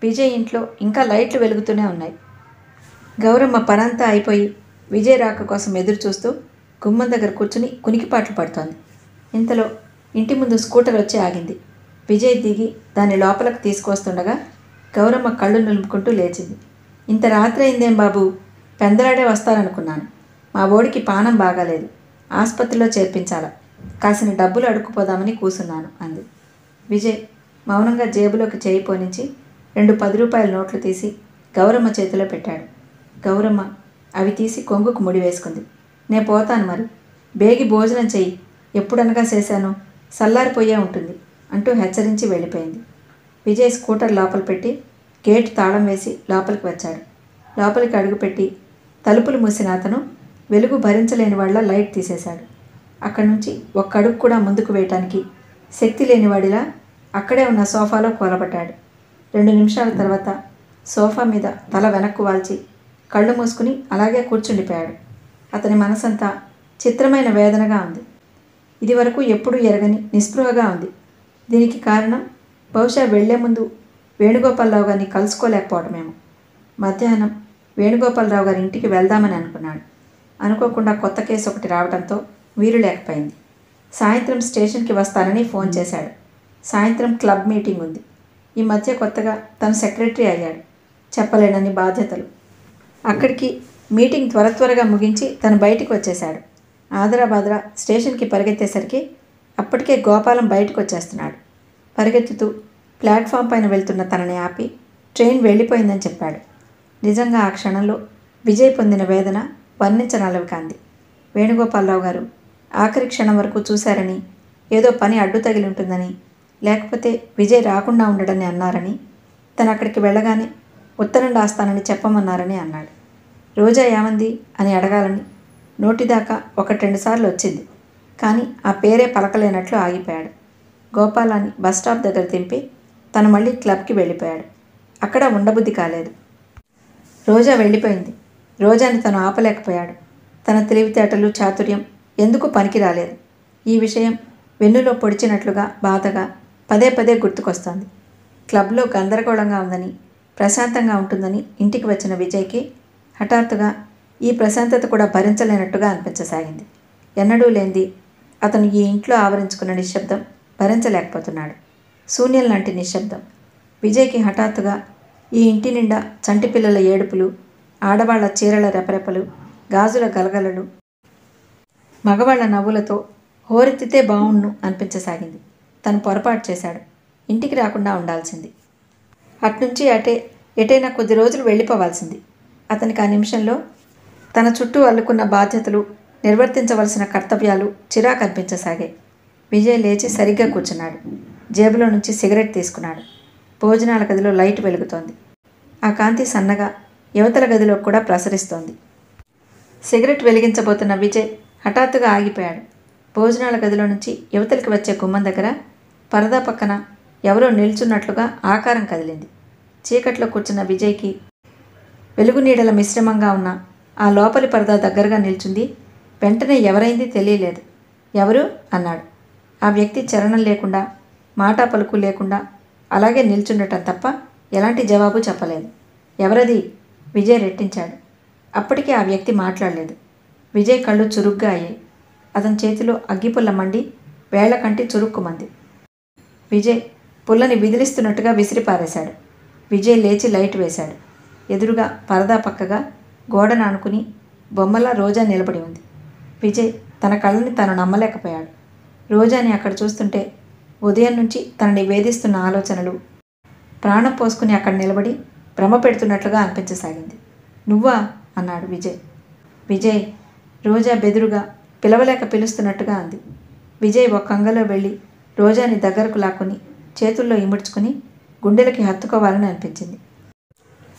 విజయ్ ఇంట్లో ఇంకా లైట్లు వెలుగుతూనే ఉన్నాయి. గౌరమ్మ పనంతా అయిపోయి విజయ్ రాక కోసం ఎదురు చూస్తూ గుమ్మం దగ్గర కూర్చుని కునికిపాట్లు పడుతోంది. ఇంతలో ఇంటి ముందు స్కూటర్ వచ్చి ఆగింది. విజయ్ దిగి దాన్ని లోపలికి తీసుకొస్తుండగా గౌరమ్మ కళ్ళు నిలుపుకుంటూ లేచింది. ఇంత రాత్రి అయిందేం బాబు? పెందలాడే వస్తారనుకున్నాను. మా ఓడికి పానం బాగాలేదు, ఆసుపత్రిలో చేర్పించాలా. కాసిన డబ్బులు అడుక్కుపోదామని కూసున్నాను అంది. విజయ్ మౌనంగా జేబులోకి చేయి పోనించి 2 10 రూపాయల నోట్లు తీసి గౌరమ్మ చేతిలో పెట్టాడు. గౌరమ్మ అవి తీసి కొంగుకు ముడి వేసుకుంది. నే పోతాను మరి, బేగి భోజనం చెయ్యి, ఎప్పుడనగా చేశాను, సల్లారిపోయే ఉంటుంది అంటూ హెచ్చరించి వెళ్ళిపోయింది. విజయ్ స్కూటర్ లోపల పెట్టి గేటు తాళం వేసి లోపలికి వచ్చాడు. లోపలికి అడుగుపెట్టి తలుపులు మూసిన అతను వెలుగు భరించలేని వాళ్ళ లైట్ తీసేశాడు. అక్కడి నుంచి ఒక్క అడుగు కూడా ముందుకు వేయటానికి శక్తి లేనివాడిలా అక్కడే ఉన్న సోఫాలో కూలబడ్డాడు. 2 నిమిషాల తర్వాత సోఫా మీద తల వెనక్కు వాల్చి కళ్ళు మూసుకుని అలాగే కూర్చుండిపోయాడు. అతని మనసంతా చిత్రమైన వేదనగా ఉంది. ఇదివరకు ఎప్పుడూ ఎరగని నిస్పృహగా ఉంది. దీనికి కారణం బహుశా వెళ్లే ముందు వేణుగోపాలరావు గారిని కలుసుకోలేకపోవటమేమో. మధ్యాహ్నం వేణుగోపాలరావు గారి ఇంటికి వెళ్దామని అనుకున్నాడు. అనుకోకుండా కొత్త కేసు ఒకటి రావడంతో వీలు లేకపోయింది. సాయంత్రం స్టేషన్కి వస్తానని ఫోన్ చేశాడు. సాయంత్రం క్లబ్ మీటింగ్ ఉంది. ఈ మధ్య కొత్తగా తను సెక్రటరీ అయ్యాడు. చెప్పలేనని బాధ్యతలు. అక్కడికి మీటింగ్ త్వరగా ముగించి తను బయటికి వచ్చేశాడు. ఆదరాబాదరా స్టేషన్కి పరిగెత్తేసరికి అప్పటికే గోపాలం బయటకు వచ్చేస్తున్నాడు. పరిగెత్తుతూ ప్లాట్ఫామ్ పైన వెళ్తున్న తనని ఆపి ట్రైన్ వెళ్ళిపోయిందని చెప్పాడు. నిజంగా ఆ క్షణంలో విజయ్ పొందిన వేదన వర్ణించనలవి కాంది. వేణుగోపాలరావు గారు ఆఖరి క్షణం వరకు చూశారని, ఏదో పని అడ్డు తగిలి ఉంటుందని, లేకపోతే విజయ్ రాకుండా ఉండడని అన్నారని, తను అక్కడికి వెళ్ళగానే ఉత్తరం రాస్తానని చెప్పమన్నారని అన్నాడు. రోజా ఏమంది అని అడగాలని నోటిదాకా 1-2 సార్లు వచ్చింది. కానీ ఆ పేరే పలకలేనట్లు ఆగిపోయాడు. గోపాలాన్ని బస్టాప్ దగ్గర దింపి తను మళ్ళీ క్లబ్కి వెళ్ళిపోయాడు. అక్కడ ఉండబుద్ధి కాలేదు. రోజా వెళ్ళిపోయింది. రోజాని తను ఆపలేకపోయాడు. తన తెలివితేటలు చాతుర్యం ఎందుకు పనికి రాలేదు. ఈ విషయం వెన్నులో పొడిచినట్లుగా బాధగా పదే గుర్తుకొస్తోంది. క్లబ్లో గందరగోళంగా ఉందని, ప్రశాంతంగా ఉంటుందని ఇంటికి వచ్చిన విజయ్కి హఠాత్తుగా ఈ ప్రశాంతత కూడా భరించలేనట్టుగా అనిపించసాగింది. ఎన్నడూ లేనిది అతను ఈ ఇంట్లో ఆవరించుకున్న నిశ్శబ్దం భరించలేకపోతున్నాడు. శూన్యం లాంటి నిశ్శబ్దం. విజయ్కి హఠాత్తుగా ఈ ఇంటి నిండా చంటి పిల్లల ఏడుపులు, ఆడవాళ్ల చీరల రెపరెపలు, గాజుల గలగలలు, మగవాళ్ల నవ్వులతో హోరెత్తితే బావుణ్ణు అనిపించసాగింది. తను పొరపాటు చేశాడు. ఇంటికి రాకుండా ఉండాల్సింది. అట్నుంచి ఎటైనా కొద్ది రోజులు వెళ్ళిపోవాల్సింది. అతనికి ఆ నిమిషంలో తన చుట్టూ అల్లుకున్న బాధ్యతలు, నిర్వర్తించవలసిన కర్తవ్యాలు చిరాకు అనిపించసాగాయి. విజయ్ లేచి సరిగ్గా కూర్చున్నాడు. జేబులో నుంచి సిగరెట్ తీసుకున్నాడు. భోజనాల గదిలో లైట్ వెలుగుతోంది. ఆ కాంతి సన్నగా యువతల గదిలో కూడా ప్రసరిస్తోంది. సిగరెట్ వెలిగించబోతున్న విజయ్ హఠాత్తుగా ఆగిపోయాడు. భోజనాల గదిలో నుంచి యువతలకి వచ్చే గుమ్మం దగ్గర పరదా పక్కన ఎవరో నిల్చున్నట్లుగా ఆకారం కదిలింది. చీకట్లో కూర్చున్న విజయ్కి వెలుగు నీడల మిశ్రమంగా ఉన్న ఆ లోపలి పరదా దగ్గరగా నిల్చుంది. వెంటనే ఎవరైంది తెలియలేదు. ఎవరు అన్నాడు. ఆ వ్యక్తి చలనం లేకుండా, మాట పలుకు లేకుండా అలాగే నిల్చుండటం తప్ప ఎలాంటి జవాబు చెప్పలేదు. ఎవరది? విజయ్ రెట్టించాడు. అప్పటికీ ఆ వ్యక్తి మాట్లాడలేదు. విజయ్ కళ్ళు చురుగ్గా అయ్యాయి. అతని చేతిలో అగ్గిపుల్ల మండి వేళ్ల కంటి చురుక్కుమంది. విజయ్ పుల్లని విదిలిస్తున్నట్టుగా విసిరిపారేశాడు. విజయ్ లేచి లైట్ వేశాడు. ఎదురుగా పరదా పక్కగా గోడను ఆనుకుని బొమ్మలా రోజా నిలబడి ఉంది. విజయ్ తన కళ్ళని తాను నమ్మలేకపోయాడు. రోజాని అక్కడ చూస్తుంటే ఉదయం నుంచి తనని వేధిస్తున్న ఆలోచనలు ప్రాణం పోసుకుని అక్కడ నిలబడి భ్రమ పెడుతున్నట్లుగా అనిపించసాగింది. నువ్వా అన్నాడు విజయ్. విజయ్ రోజా బెదురుగా పిలవలేక పిలుస్తున్నట్టుగా అంది. విజయ్ ఒక కంగలో వెళ్ళి రోజాని దగ్గరకు లాక్కుని చేతుల్లో ఇముడ్చుకుని గుండెలకి హత్తుకోవాలని అనిపించింది.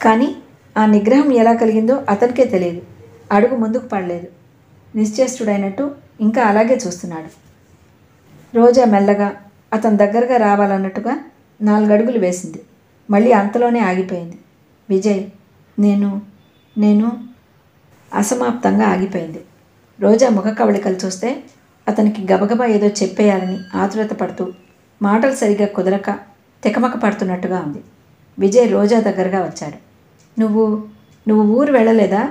కానీ ఆ నిగ్రహం ఎలా కలిగిందో అతనికే తెలియదు. అడుగు ముందుకు పడలేదు. నిశ్చేష్టుడైనట్టు ఇంకా అలాగే చూస్తున్నాడు. రోజా మెల్లగా అతని దగ్గరగా రావాలన్నట్టుగా 4 అడుగులు వేసింది. మళ్ళీ అంతలోనే ఆగిపోయింది. విజయ్ నేను అసమాప్తంగా ఆగిపోయింది. రోజా ముఖ కవళికలు చూస్తే అతనికి గబగబా ఏదో చెప్పేయాలని ఆతురత పడుతూ మాటలు సరిగ్గా కుదరక తికమక పడుతున్నట్టుగా ఉంది. విజయ్ రోజా దగ్గరగా వచ్చాడు. నువ్వు ఊరు వెళ్ళలేదా?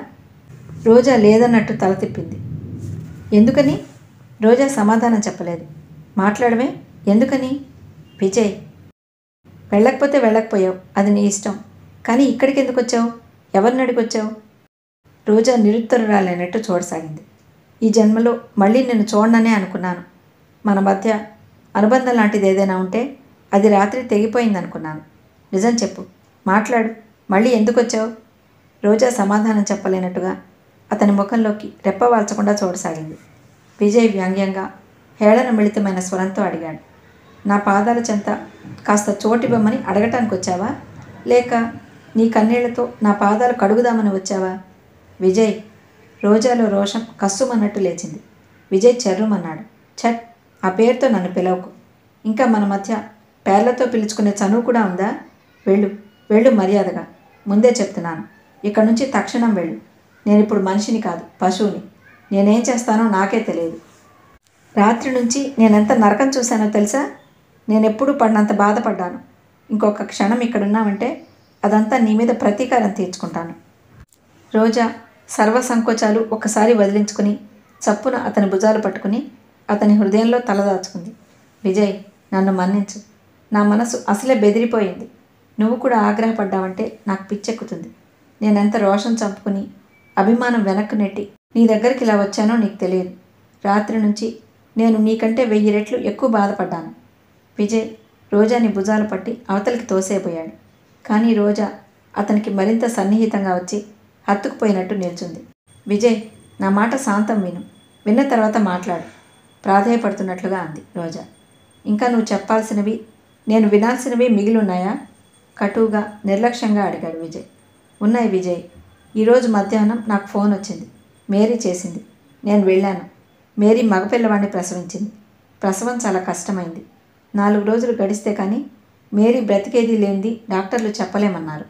రోజా లేదన్నట్టు తల తిప్పింది. ఎందుకని? రోజా సమాధానం చెప్పలేదు. మాట్లాడమే, ఎందుకని? విజయ్ వెళ్ళకపోతే వెళ్ళకపోయావు, అది నీ ఇష్టం. కానీ ఇక్కడికి ఎందుకు వచ్చావు? ఎవరిని అడిగొచ్చావు? రోజా నిరుత్తరురాలైనట్టు చూడసాగింది. ఈ జన్మలో మళ్ళీ నేను చూడననే అనుకున్నాను. మన మధ్య అనుబంధం లాంటిది ఏదైనా ఉంటే అది రాత్రి తెగిపోయిందనుకున్నాను. నిజం చెప్పు, మాట్లాడు. మళ్ళీ ఎందుకు వచ్చావు? రోజా సమాధానం చెప్పలేనట్టుగా అతని ముఖంలోకి రెప్పవాల్చకుండా చూడసాగింది. విజయ్ వ్యంగ్యంగా హేళన మిళితమైన స్వరంతో అడిగాడు. నా పాదాల చెంత కాస్త చోటివ్వమని అడగటానికి వచ్చావా, లేక నీ కన్నీళ్లతో నా పాదాలు కడుగుదామని వచ్చావా? విజయ్! రోజాలో రోషం కస్సుమన్నట్టు లేచింది. విజయ్ చెర్రుమన్నాడు. ఛట్! ఆ పేరుతో నన్ను పిలవకు. ఇంకా మన మధ్య పేర్లతో పిలుచుకునే చనువు కూడా ఉందా? వెళ్ళు, వెళ్ళు మర్యాదగా. ముందే చెప్తున్నాను, ఇక్కడి నుంచి తక్షణం వెళ్ళు. నేనిప్పుడు మనిషిని కాదు, పశువుని. నేనేం చేస్తానో నాకే తెలియదు. రాత్రి నుంచి నేనెంత నరకం చూశానో తెలుసా? నేనెప్పుడూ పడినంత బాధపడ్డాను. ఇంకొక క్షణం ఇక్కడున్నామంటే అదంతా నీ మీద ప్రతీకారం తీర్చుకుంటాను. రోజా సర్వసంకోచాలు ఒక్కసారి వదిలించుకుని చప్పున అతని భుజాలు పట్టుకుని అతని హృదయంలో తలదాచుకుంది. విజయ్, నన్ను మన్నించు. నా మనసు అసలే బెదిరిపోయింది. నువ్వు కూడా ఆగ్రహపడ్డావంటే నాకు పిచ్చెక్కుతుంది. నేనెంత రోషం చంపుకుని అభిమానం వెనక్కు నెట్టి నీ దగ్గరికి ఇలా వచ్చానో నీకు తెలియదు. రాత్రి నుంచి నేను నీకంటే 1000 రెట్లు ఎక్కువ బాధపడ్డాను. విజయ్ రోజాని భుజాలు పట్టి అవతలికి తోసేపోయాడు. కానీ రోజా అతనికి మరింత సన్నిహితంగా వచ్చి హత్తుకుపోయినట్టు నిల్చుంది. విజయ్, నా మాట శాంతం విను. విన్న తర్వాత మాట్లాడు, ప్రాధేయపడుతున్నట్లుగా అంది రోజా. ఇంకా నువ్వు చెప్పాల్సినవి, నేను వినాల్సినవి మిగిలిన్నాయా? కటువుగా నిర్లక్ష్యంగా అడిగాడు విజయ్. ఉన్నాయి విజయ్. ఈరోజు మధ్యాహ్నం నాకు ఫోన్ వచ్చింది. మేరీ చేసింది. నేను వెళ్ళాను. మేరీ మగపిల్లవాడిని ప్రసవించింది. ప్రసవం చాలా కష్టమైంది. 4 రోజులు గడిస్తే కానీ మేరీ బ్రతికేది లేనిది డాక్టర్లు చెప్పలేమన్నారు.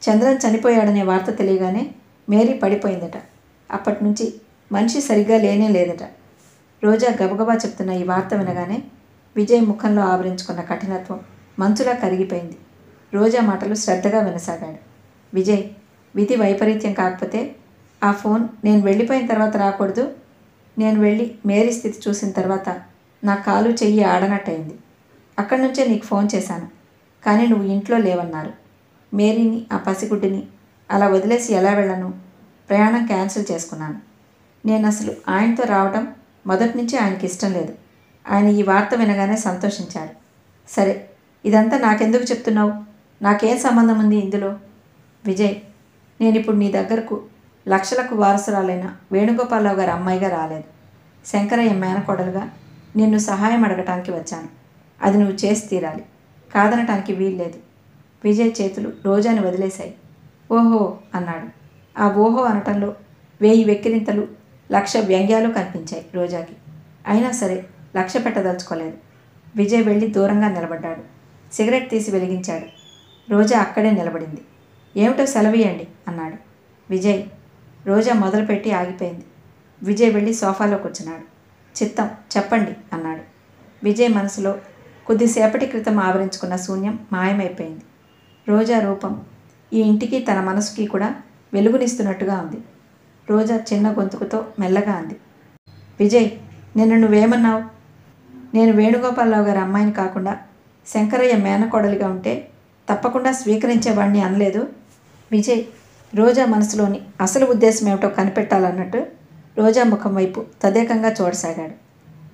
చంద్రన్ చనిపోయాడనే వార్త తెలియగానే మేరీ పడిపోయిందట. అప్పటి నుంచి మనిషి సరిగ్గా లేనే లేదట. రోజా గబగబా చెప్తున్న ఈ వార్త వినగానే విజయ్ ముఖంలో ఆవరించుకున్న కఠినత్వం మంచులా కరిగిపోయింది. రోజా మాటలు శ్రద్ధగా వినసాగాడు. విజయ్, విధి వైపరీత్యం కాకపోతే ఆ ఫోన్ నేను వెళ్ళిపోయిన తర్వాత రాకూడదు. నేను వెళ్ళి మేరీ స్థితి చూసిన తర్వాత నా కాలు చెయ్యి ఆడనట్టయింది. అక్కడి నుంచే నీకు ఫోన్ చేశాను. కానీ నువ్వు ఇంట్లో లేవన్నారు. మేరీని, ఆ పసిగుడ్డిని అలా వదిలేసి ఎలా వెళ్ళను? ప్రయాణం క్యాన్సిల్ చేసుకున్నాను. నేను అసలు ఆయనతో రావటం మొదటి నుంచి ఆయనకి ఇష్టం లేదు. ఆయన ఈ వార్త వినగానే సంతోషించాడు. సరే, ఇదంతా నాకెందుకు చెప్తున్నావు? నాకేం సంబంధం ఉంది ఇందులో? విజయ్, నేనిప్పుడు నీ దగ్గరకు లక్షలకు వారసురాలైన వేణుగోపాలరావు గారి అమ్మాయిగా రాలేదు. శంకరయ్య మేనకోడలుగా నిన్ను సహాయం అడగటానికి వచ్చాను. అది నువ్వు చేసి తీరాలి. కాదనటానికి వీల్లేదు. విజయ్ చేతులు రోజాని వదిలేశాయి. ఓహో అన్నాడు. ఆ ఓహో అనటంలో 1000 వెక్కిరింతలు, 1,00,000 వ్యంగ్యాలు కనిపించాయి రోజాకి. అయినా సరే లక్ష్య పెట్టదలుచుకోలేదు. విజయ్ వెళ్ళి దూరంగా నిలబడ్డాడు. సిగరెట్ తీసి వెలిగించాడు. రోజా అక్కడే నిలబడింది. ఏమిటో సెలవియండి అన్నాడు. విజయ్. రోజా మొదలుపెట్టి ఆగిపోయింది. విజయ్ వెళ్ళి సోఫాలో కూర్చున్నాడు. చిత్తం, చెప్పండి అన్నాడు. విజయ్ మనసులో కొద్దిసేపటి క్రితం ఆవరించుకున్న శూన్యం మాయమైపోయింది. రోజా రూపం ఈ ఇంటికి తన మనసుకి కూడా వెలుగునిస్తున్నట్టుగా ఉంది. రోజా చిన్న గొంతుకుతో మెల్లగా అంది. విజయ్, నిన్న నువ్వేమన్నావు? నేను వేణుగోపాలరావు గారి అమ్మాయిని కాకుండా శంకరయ్య మేనకోడలిగా ఉంటే తప్పకుండా స్వీకరించేవాడిని అనలేదు. విజయ్ రోజా మనసులోని అసలు ఉద్దేశం ఏమిటో కనిపెట్టాలన్నట్టు రోజా ముఖం వైపు తదేకంగా చూడసాగాడు.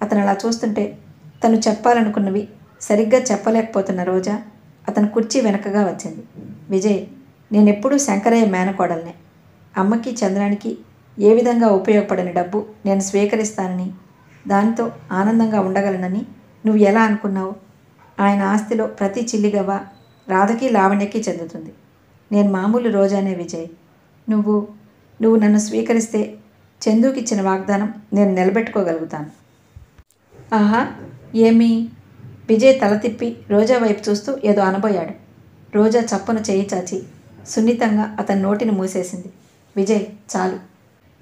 అతను అలా చూస్తుంటే తను చెప్పాలనుకున్నవి సరిగ్గా చెప్పలేకపోతున్న రోజా అతని కుర్చీ వెనకగా వచ్చింది. విజయ్, నేనెప్పుడూ శంకరయ్య మేనకోడల్నే. అమ్మకి చంద్రానికి ఏ విధంగా ఉపయోగపడని డబ్బు నేను స్వీకరిస్తానని, దానితో ఆనందంగా ఉండగలనని నువ్వు ఎలా అనుకున్నావు? ఆయన ఆస్తిలో ప్రతి చిల్లిగవ్వ రాధకి, లావణ్యకి చెందుతుంది. నేను మామూలు రోజానే విజయ్. నువ్వు నన్ను స్వీకరిస్తే చందుకిచ్చిన వాగ్దానం నేను నిలబెట్టుకోగలుగుతాను. ఆహా, ఏమీ? విజయ్ తల తిప్పి రోజా వైపు చూస్తూ ఏదో అనబోయాడు. రోజా చప్పున చేయి చాచి సున్నితంగా అతని నోటిని మూసేసింది. విజయ్, చాలు.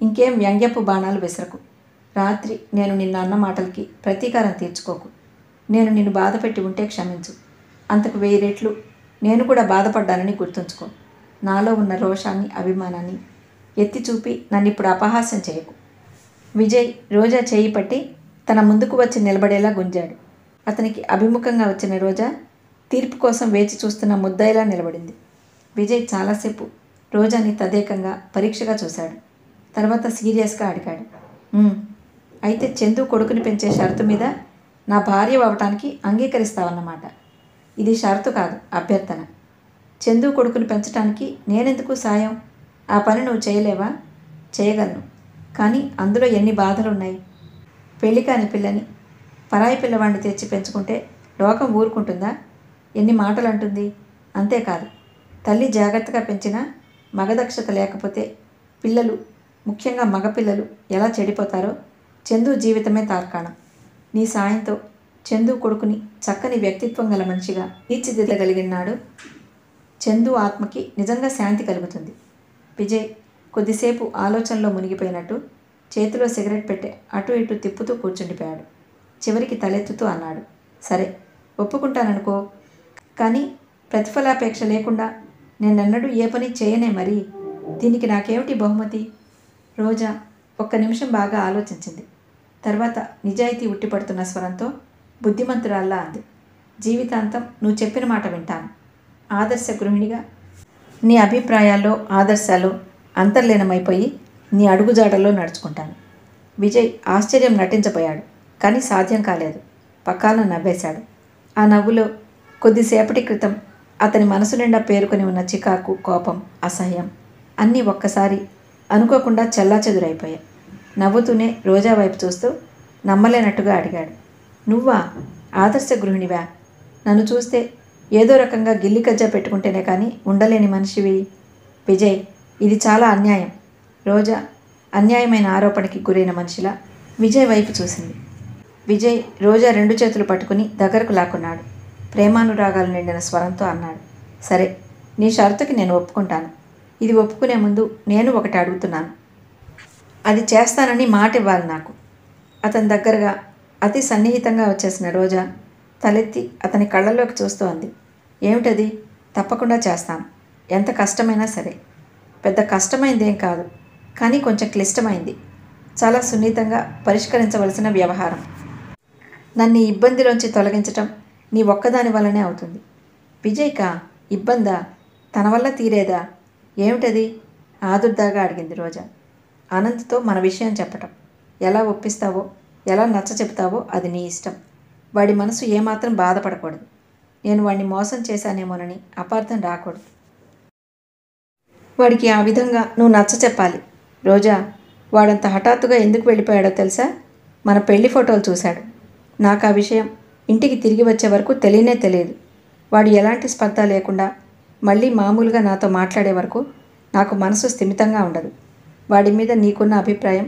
ఇంకేం వ్యంగ్యపు బాణాలు విసరకు. రాత్రి నేను నిన్ను అన్న మాటలకి ప్రతీకారం తీర్చుకోకు. నేను నిన్ను బాధపెట్టి ఉంటే క్షమించు. అంతకు 1000 రెట్లు నేను కూడా బాధపడ్డానని గుర్తుంచుకో. నాలో ఉన్న రోషాన్ని, అభిమానాన్ని ఎత్తి చూపి నన్ను ఇప్పుడు అపహాస్యం చేయకు. విజయ్ రోజా చేయి పట్టి తన ముందుకు వచ్చి నిలబడేలా గుంజాడు. అతనికి అభిముఖంగా వచ్చిన రోజా తీర్పు కోసం వేచి చూస్తున్న ముద్దాయిలా నిలబడింది. విజయ్ చాలాసేపు రోజాని తదేకంగా పరీక్షగా చూశాడు. తర్వాత సీరియస్గా అడిగాడు. అయితే చందు కొడుకుని పెంచే షరతు మీద నా భార్య అవ్వటానికి అంగీకరిస్తావన్నమాట. ఇది షరతు కాదు, అభ్యర్థన. చందు కొడుకుని పెంచడానికి నేనెందుకు సాయం? ఆ పని నువ్వు చేయలేవా? చేయగలను. కానీ అందులో ఎన్ని బాధలున్నాయి. పెళ్లి కాని పిల్లని పరాయి పిల్లవాడిని తెచ్చి పెంచుకుంటే లోకం ఊరుకుంటుందా? ఎన్ని మాటలు అంటుంది. అంతేకాదు, తల్లి జాగ్రత్తగా పెంచినా మగదక్షత లేకపోతే పిల్లలు, ముఖ్యంగా మగపిల్లలు ఎలా చెడిపోతారో చందు జీవితమే తార్కాణం. నీ సాయంతో చందు కొడుకుని చక్కని వ్యక్తిత్వం గల మనిషిగా తీర్చిదిద్దగలిగినాడు. చందు ఆత్మకి నిజంగా శాంతి కలుగుతుంది. విజయ్ కొద్దిసేపు ఆలోచనలో మునిగిపోయినట్టు చేతిలో సిగరెట్ పెట్టి అటు ఇటు తిప్పుతూ కూర్చుండిపోయాడు. చివరికి తలెత్తుతూ అన్నాడు, సరే ఒప్పుకుంటాననుకో, కానీ ప్రతిఫలాపేక్ష లేకుండా నేనెన్నడూ ఏ పని చేయనే మరి. దీనికి నాకేమిటి బహుమతి? రోజా ఒక్క నిమిషం బాగా ఆలోచించింది. తర్వాత నిజాయితీ ఉట్టిపడుతున్న స్వరంతో బుద్ధిమంతురాల్లా అంది, జీవితాంతం నువ్వు చెప్పిన మాట వింటాను. ఆదర్శ గృహిణిగా నీ అభిప్రాయాల్లో ఆదర్శాలు అంతర్లీనమైపోయి నీ అడుగుజాడల్లో నడుచుకుంటాను. విజయ్ ఆశ్చర్యం నటించబోయాడు, కానీ సాధ్యం కాలేదు. పక్కాన నవ్వేశాడు. ఆ నవ్వులో కొద్దిసేపటి క్రితం అతని మనసు నిండా పేరుకొని ఉన్న చికాకు, కోపం, అసహ్యం అన్నీ ఒక్కసారి అనుకోకుండా చెల్లాచెదురైపోయాయి. నవ్వుతూనే రోజా వైపు చూస్తూ నమ్మలేనట్టుగా అడిగాడు, నువ్వా ఆదర్శ గృహిణివా? నన్ను చూస్తే ఏదో రకంగా గిల్లి కజ్జా పెట్టుకుంటేనే కానీ ఉండలేని మనిషివి. విజయ్, ఇది చాలా అన్యాయం. రోజా అన్యాయమైన ఆరోపణకి గురైన మనిషిలా విజయ్ వైపు చూసింది. విజయ్ రోజా రెండు చేతులు పట్టుకుని దగ్గరకు లాక్కున్నాడు. ప్రేమానురాగాలు నిండిన స్వరంతో అన్నాడు, సరే, నీ షరతుకి నేను ఒప్పుకుంటాను. ఇది ఒప్పుకునే ముందు నేను ఒకటి అడుగుతున్నాను. అది చేస్తానని మాట ఇవ్వాలి నాకు. అతని దగ్గరగా అతి సన్నిహితంగా వచ్చేసిన రోజా తలెత్తి అతని కళ్ళల్లోకి చూస్తూ అంది, ఏమిటది? తప్పకుండా చేస్తాను, ఎంత కష్టమైనా సరే. పెద్ద కష్టమైందేం కాదు, కానీ కొంచెం క్లిష్టమైంది. చాలా సున్నితంగా పరిష్కరించవలసిన వ్యవహారం. నన్ను ఈ ఇబ్బందిలోంచి తొలగించటం నీ ఒక్కదాని వల్లనే అవుతుంది. విజయ్కా ఇబ్బందా? తన వల్ల తీరేదా? ఏమిటది? ఆదుర్దాగా అడిగింది రోజా. అనంత్తో మన విషయం చెప్పటం. ఎలా ఒప్పిస్తావో, ఎలా నచ్చ చెప్తావో అది నీ ఇష్టం. వాడి మనసు ఏమాత్రం బాధపడకూడదు. నేను వాడిని మోసం చేశానేమోనని అపార్థం రాకూడదు. వాడికి ఆ విధంగా నువ్వు నచ్చ చెప్పాలి. రోజా, వాడంత హఠాత్తుగా ఎందుకు వెళ్ళిపోయాడో తెలుసా? మన పెళ్లి ఫోటోలు చూశాడు. నాకు ఆ విషయం ఇంటికి తిరిగి వచ్చే వరకు తెలియనే తెలియదు. వాడు ఎలాంటి స్పర్ధ లేకుండా మళ్ళీ మామూలుగా నాతో మాట్లాడే వరకు నాకు మనసు స్థిమితంగా ఉండదు. వాడి మీద నీకున్న అభిప్రాయం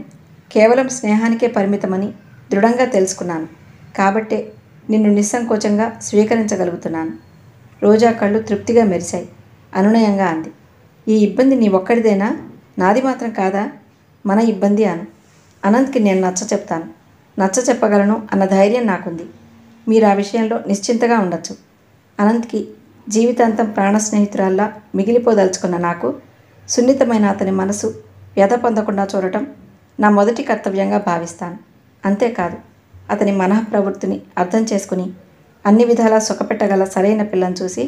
కేవలం స్నేహానికే పరిమితమని దృఢంగా తెలుసుకున్నాను. కాబట్టే నిన్ను నిస్సంకోచంగా స్వీకరించగలుగుతున్నాను. రోజా కళ్ళు తృప్తిగా మెరిశాయి. అనునయంగా అంది, ఈ ఇబ్బంది నీ ఒక్కడిదేనా? నాది మాత్రం కాదా? మన ఇబ్బంది అను. అనంత్కి నేను నచ్చ చెప్తాను, నచ్చ చెప్పగలను అన్న ధైర్యం నాకుంది. మీరు ఆ విషయంలో నిశ్చింతగా ఉండొచ్చు. అనంత్కి జీవితాంతం ప్రాణ స్నేహితురాల్లా మిగిలిపోదలుచుకున్న నాకు సున్నితమైన అతని మనసు వ్యధ పొందకుండా చూడటం నా మొదటి కర్తవ్యంగా భావిస్తాను. అంతేకాదు, అతని మనఃప్రవృత్తిని అర్థం చేసుకుని అన్ని విధాలా సుఖపెట్టగల సరైన పిల్లని చూసి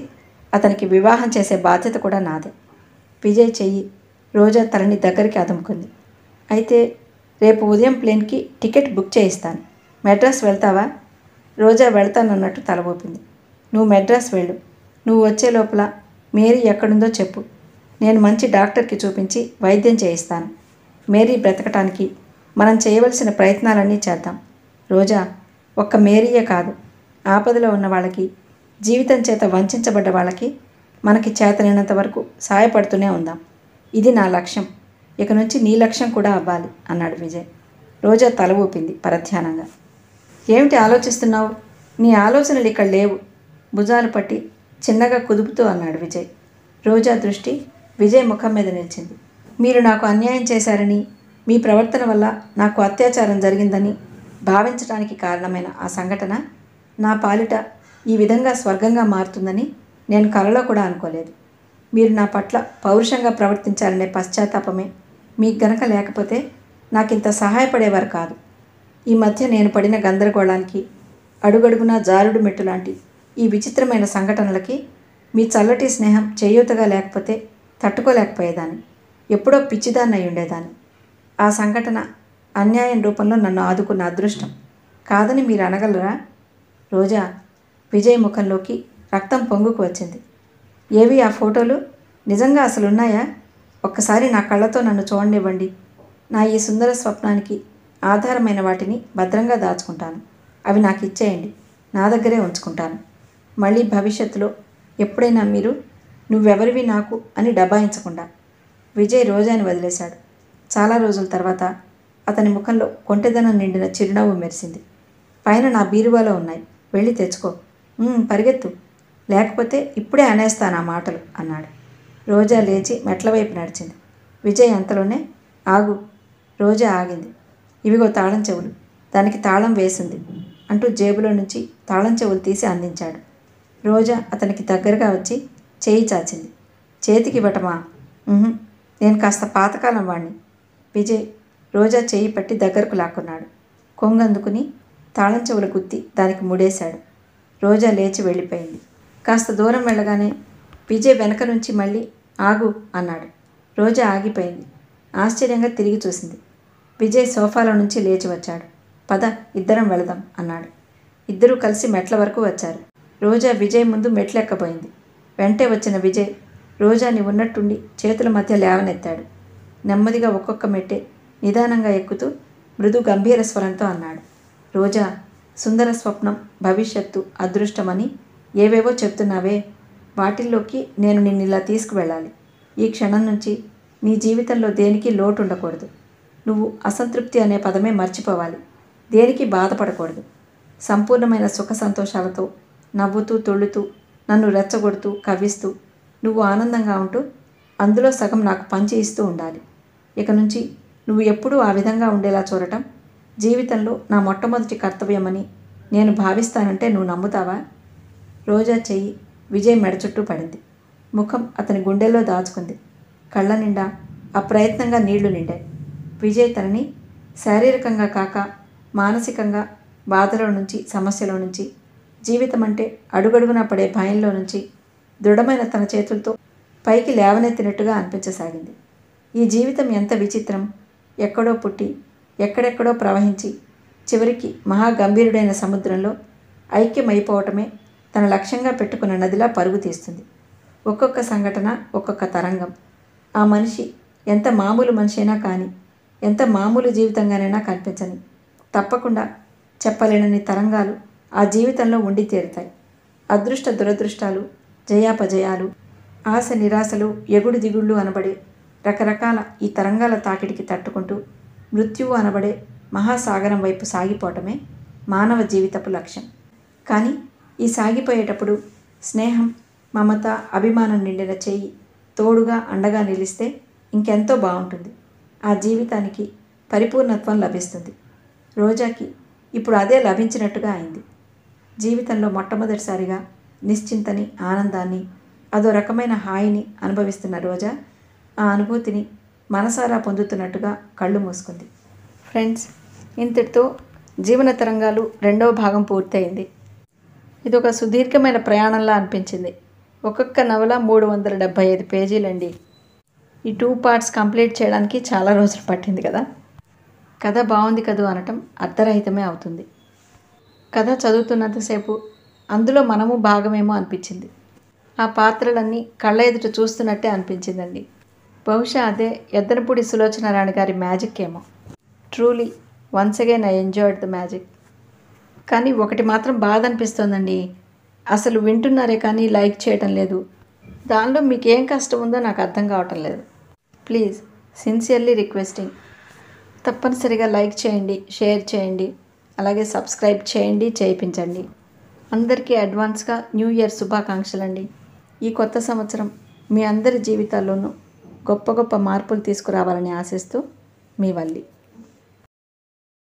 అతనికి వివాహం చేసే బాధ్యత కూడా నాదే. విజయ్ చెయ్యి రోజా తలని దగ్గరికి అదుముకుంది. అయితే రేపు ఉదయం ప్లేన్కి టికెట్ బుక్ చేయిస్తాను. మెడ్రాస్ వెళ్తావా? రోజా వెళ్తానన్నట్టు తల ఊపింది. నువ్వు మెడ్రాస్ వెళ్ళు. నువ్వు వచ్చే లోపల మేరీ ఎక్కడుందో చెప్పు. నేను మంచి డాక్టర్కి చూపించి వైద్యం చేయిస్తాను. మేరీ బ్రతకటానికి మనం చేయవలసిన ప్రయత్నాలన్నీ చేద్దాం. రోజా, ఒక్క మేరీయే కాదు, ఆపదలో ఉన్న వాళ్ళకి, జీవితం చేత వంచబడ్డ వాళ్ళకి మనకి చేతనైనంత వరకు సాయపడుతూనే ఉందాం. ఇది నా లక్ష్యం. ఇక నుంచి నీ లక్ష్యం కూడా అవ్వాలి అన్నాడు విజయ్. రోజా తల ఊపింది పరధ్యానంగా. ఏమిటి ఆలోచిస్తున్నావు? నీ ఆలోచనలు ఇక్కడ లేవు. భుజాలు పట్టి చిన్నగా కుదుపుతూ అన్నాడు విజయ్. రోజా దృష్టి విజయ్ ముఖం మీద నిలిచింది. మీరు నాకు అన్యాయం చేశారని, మీ ప్రవర్తన వల్ల నాకు అత్యాచారం జరిగిందని భావించడానికి కారణమైన ఆ సంఘటన నా పాలిట ఈ విధంగా స్వర్గంగా మారుతుందని నేను కలలో కూడా అనుకోలేదు. మీరు నా పట్ల పౌరుషంగా ప్రవర్తించాలనే పశ్చాత్తాపమే మీకు గనక లేకపోతే నాకింత సహాయపడేవారు కాదు. ఈ మధ్య నేను పడిన గందరగోళానికి, అడుగడుగునా జారుడు మెట్టు లాంటి ఈ విచిత్రమైన సంఘటనలకి మీ చల్లటి స్నేహం చేయూతగా లేకపోతే తట్టుకోలేకపోయేదాన్ని. ఎప్పుడో పిచ్చిదాన్ని అయి ఉండేదాన్ని. ఆ సంఘటన అన్యాయం రూపంలో నన్ను ఆదుకున్న అదృష్టం కాదని మీరు అనగలరా? రోజా, విజయ్ ముఖంలోకి రక్తం పొంగుకు వచ్చింది. ఏవి ఆ ఫోటోలు? నిజంగా అసలు ఉన్నాయా? ఒక్కసారి నా కళ్ళతో నన్ను చూడనివ్వండి. నా ఈ సుందర స్వప్నానికి ఆధారమైన వాటిని భద్రంగా దాచుకుంటాను. అవి నాకు ఇచ్చేయండి. నా దగ్గరే ఉంచుకుంటాను. మళ్ళీ భవిష్యత్తులో ఎప్పుడైనా మీరు నువ్వెవరివి నాకు అని డబాయించకుండా. విజయ్ రోజాని వదిలేశాడు. చాలా రోజుల తర్వాత అతని ముఖంలో కొంటెదనం నిండిన చిరునవ్వు మెరిసింది. పైన నా బీరువాలో ఉన్నాయి, వెళ్ళి తెచ్చుకో. పరిగెత్తు, లేకపోతే ఇప్పుడే అనేస్తాను ఆ మాటలు అన్నాడు. రోజా లేచి మెట్ల వైపు నడిచింది. విజయ్ అంతలోనే ఆగు. రోజా ఆగింది. ఇవిగో తాళం చెవులు, దానికి తాళం వేసింది అంటూ జేబులో నుంచి తాళం చెవులు తీసి అందించాడు. రోజా అతనికి దగ్గరగా వచ్చి చేయి చాచింది. చేతికి ఇవ్వటమా? నేను కాస్త పాతకాలం వాణ్ణి. విజయ్ రోజా చేయి పట్టి దగ్గరకు లాక్కున్నాడు. కొంగందుకుని తాళం చెవులు గుత్తి దానికి ముడేశాడు. రోజా లేచి వెళ్ళిపోయింది. కాస్త దూరం వెళ్ళగానే విజయ్ వెనక నుంచి మళ్ళీ ఆగు అన్నాడు. రోజా ఆగిపోయింది. ఆశ్చర్యంగా తిరిగి చూసింది. విజయ్ సోఫాలో నుంచి లేచి వచ్చాడు. పద, ఇద్దరం వెళదాం అన్నాడు. ఇద్దరూ కలిసి మెట్ల వరకు వచ్చారు. రోజా విజయ్ ముందు మెట్లెక్కబోయింది. వెంటే వచ్చిన విజయ్ రోజాని ఉన్నట్టుండి చేతుల మధ్య లేవనెత్తాడు. నెమ్మదిగా ఒక్కొక్క మెట్టే నిదానంగా ఎక్కుతూ మృదు గంభీర స్వరంతో అన్నాడు. రోజా, సుందర స్వప్నం, భవిష్యత్తు, అదృష్టమని ఏవేవో చెప్తున్నావే, వాటిల్లోకి నేను నిన్నిలా తీసుకువెళ్ళాలి. ఈ క్షణం నుంచి నీ జీవితంలో దేనికి లోటు ఉండకూడదు. నువ్వు అసంతృప్తి అనే పదమే మర్చిపోవాలి. దేనికి బాధపడకూడదు. సంపూర్ణమైన సుఖ సంతోషాలతో నవ్వుతూ తుళ్ళుతూ నన్ను రెచ్చగొడుతూ కవ్విస్తూ నువ్వు ఆనందంగా ఉంటూ అందులో సగం నాకు పంచి ఇస్తూ ఉండాలి. ఇక నుంచి నువ్వు ఎప్పుడూ ఆ విధంగా ఉండేలా చూడటం జీవితంలో నా మొట్టమొదటి కర్తవ్యమని నేను భావిస్తానంటే నువ్వు నమ్ముతావా? రోజా చెయ్యి విజయ్ మెడ చుట్టూ పడింది. ముఖం అతని గుండెల్లో దాచుకుంది. కళ్ళ నిండా అప్రయత్నంగా నీళ్లు నిండాయి. విజయ్ తనని శారీరకంగా కాక మానసికంగా బాధలో నుంచి, సమస్యలో నుంచి, జీవితం అంటే అడుగడుగునా పడే భయంలో నుంచి దృఢమైన తన చేతులతో పైకి లేవనెత్తినట్టుగా అనిపించసాగింది. ఈ జీవితం ఎంత విచిత్రం! ఎక్కడో పుట్టి ఎక్కడెక్కడో ప్రవహించి చివరికి మహాగంభీరుడైన సముద్రంలో ఐక్యమైపోవటమే తన లక్ష్యంగా పెట్టుకున్న నదిలా పరుగు తీస్తుంది. ఒక్కొక్క సంఘటన ఒక్కొక్క తరంగం. ఆ మనిషి ఎంత మామూలు మనిషి అయినా కానీ, ఎంత మామూలు జీవితంగానైనా కనిపించని, తప్పకుండా చెప్పలేనన్ని తరంగాలు ఆ జీవితంలో ఉండి తీరుతాయి. అదృష్ట దురదృష్టాలు, జయాపజయాలు, ఆశ నిరాశలు, ఎగుడు దిగుళ్ళు అనబడే రకరకాల ఈ తరంగాల తాకిడికి తట్టుకుంటూ మృత్యువు అనబడే మహాసాగరం వైపు సాగిపోవటమే మానవ జీవితపు లక్ష్యం. కానీ ఈ సాగిపోయేటప్పుడు స్నేహం, మమత, అభిమానం నిండిన చెయ్యి తోడుగా అండగా నిలిస్తే ఇంకెంతో బాగుంటుంది. ఆ జీవితానికి పరిపూర్ణత్వం లభిస్తుంది. రోజాకి ఇప్పుడు అదే లభించినట్టుగా అయింది. జీవితంలో మొట్టమొదటిసారిగా నిశ్చింతని, ఆనందాన్ని, అదో రకమైన హాయిని అనుభవిస్తున్న రోజా ఆ అనుభూతిని మనసారా పొందుతున్నట్టుగా కళ్ళు మూసుకుంది. ఫ్రెండ్స్, ఇంతటితో జీవన తరంగాలు 2వ భాగం పూర్తయింది. ఇది ఒక సుదీర్ఘమైన ప్రయాణంలా అనిపించింది. ఒక్కొక్క నవల 375 పేజీలండి. ఈ 2 పార్ట్స్ కంప్లీట్ చేయడానికి చాలా రోజులు పట్టింది కదా. కథ బాగుంది కదూ అనటం అర్థరహితమే అవుతుంది. కథ చదువుతున్నంతసేపు అందులో మనము భాగమేమో అనిపించింది. ఆ పాత్రలన్నీ కళ్ళ ఎదుట చూస్తున్నట్టే అనిపించిందండి. బహుశా అదే ఎద్దనపూడి సులోచనారాణి గారి మ్యాజిక్ ఏమో. Truly once again I enjoyed the magic. కానీ ఒకటి మాత్రం బాధ అనిపిస్తోందండి. అసలు వింటున్నారే కానీ లైక్ చేయటం లేదు. దానిలో మీకు ఏం కష్టం ఉందో నాకు అర్థం కావటం లేదు. ప్లీజ్, సిన్సియర్లీ రిక్వెస్టింగ్, తప్పనిసరిగా లైక్ చేయండి, షేర్ చేయండి, అలాగే సబ్స్క్రైబ్ చేయండి, చేయించండి. అందరికీ అడ్వాన్స్గా న్యూ ఇయర్ శుభాకాంక్షలండి. ఈ కొత్త సంవత్సరం మీ అందరి జీవితాల్లోనూ గొప్ప గొప్ప మార్పులు తీసుకురావాలని ఆశిస్తూ మీ వల్లి.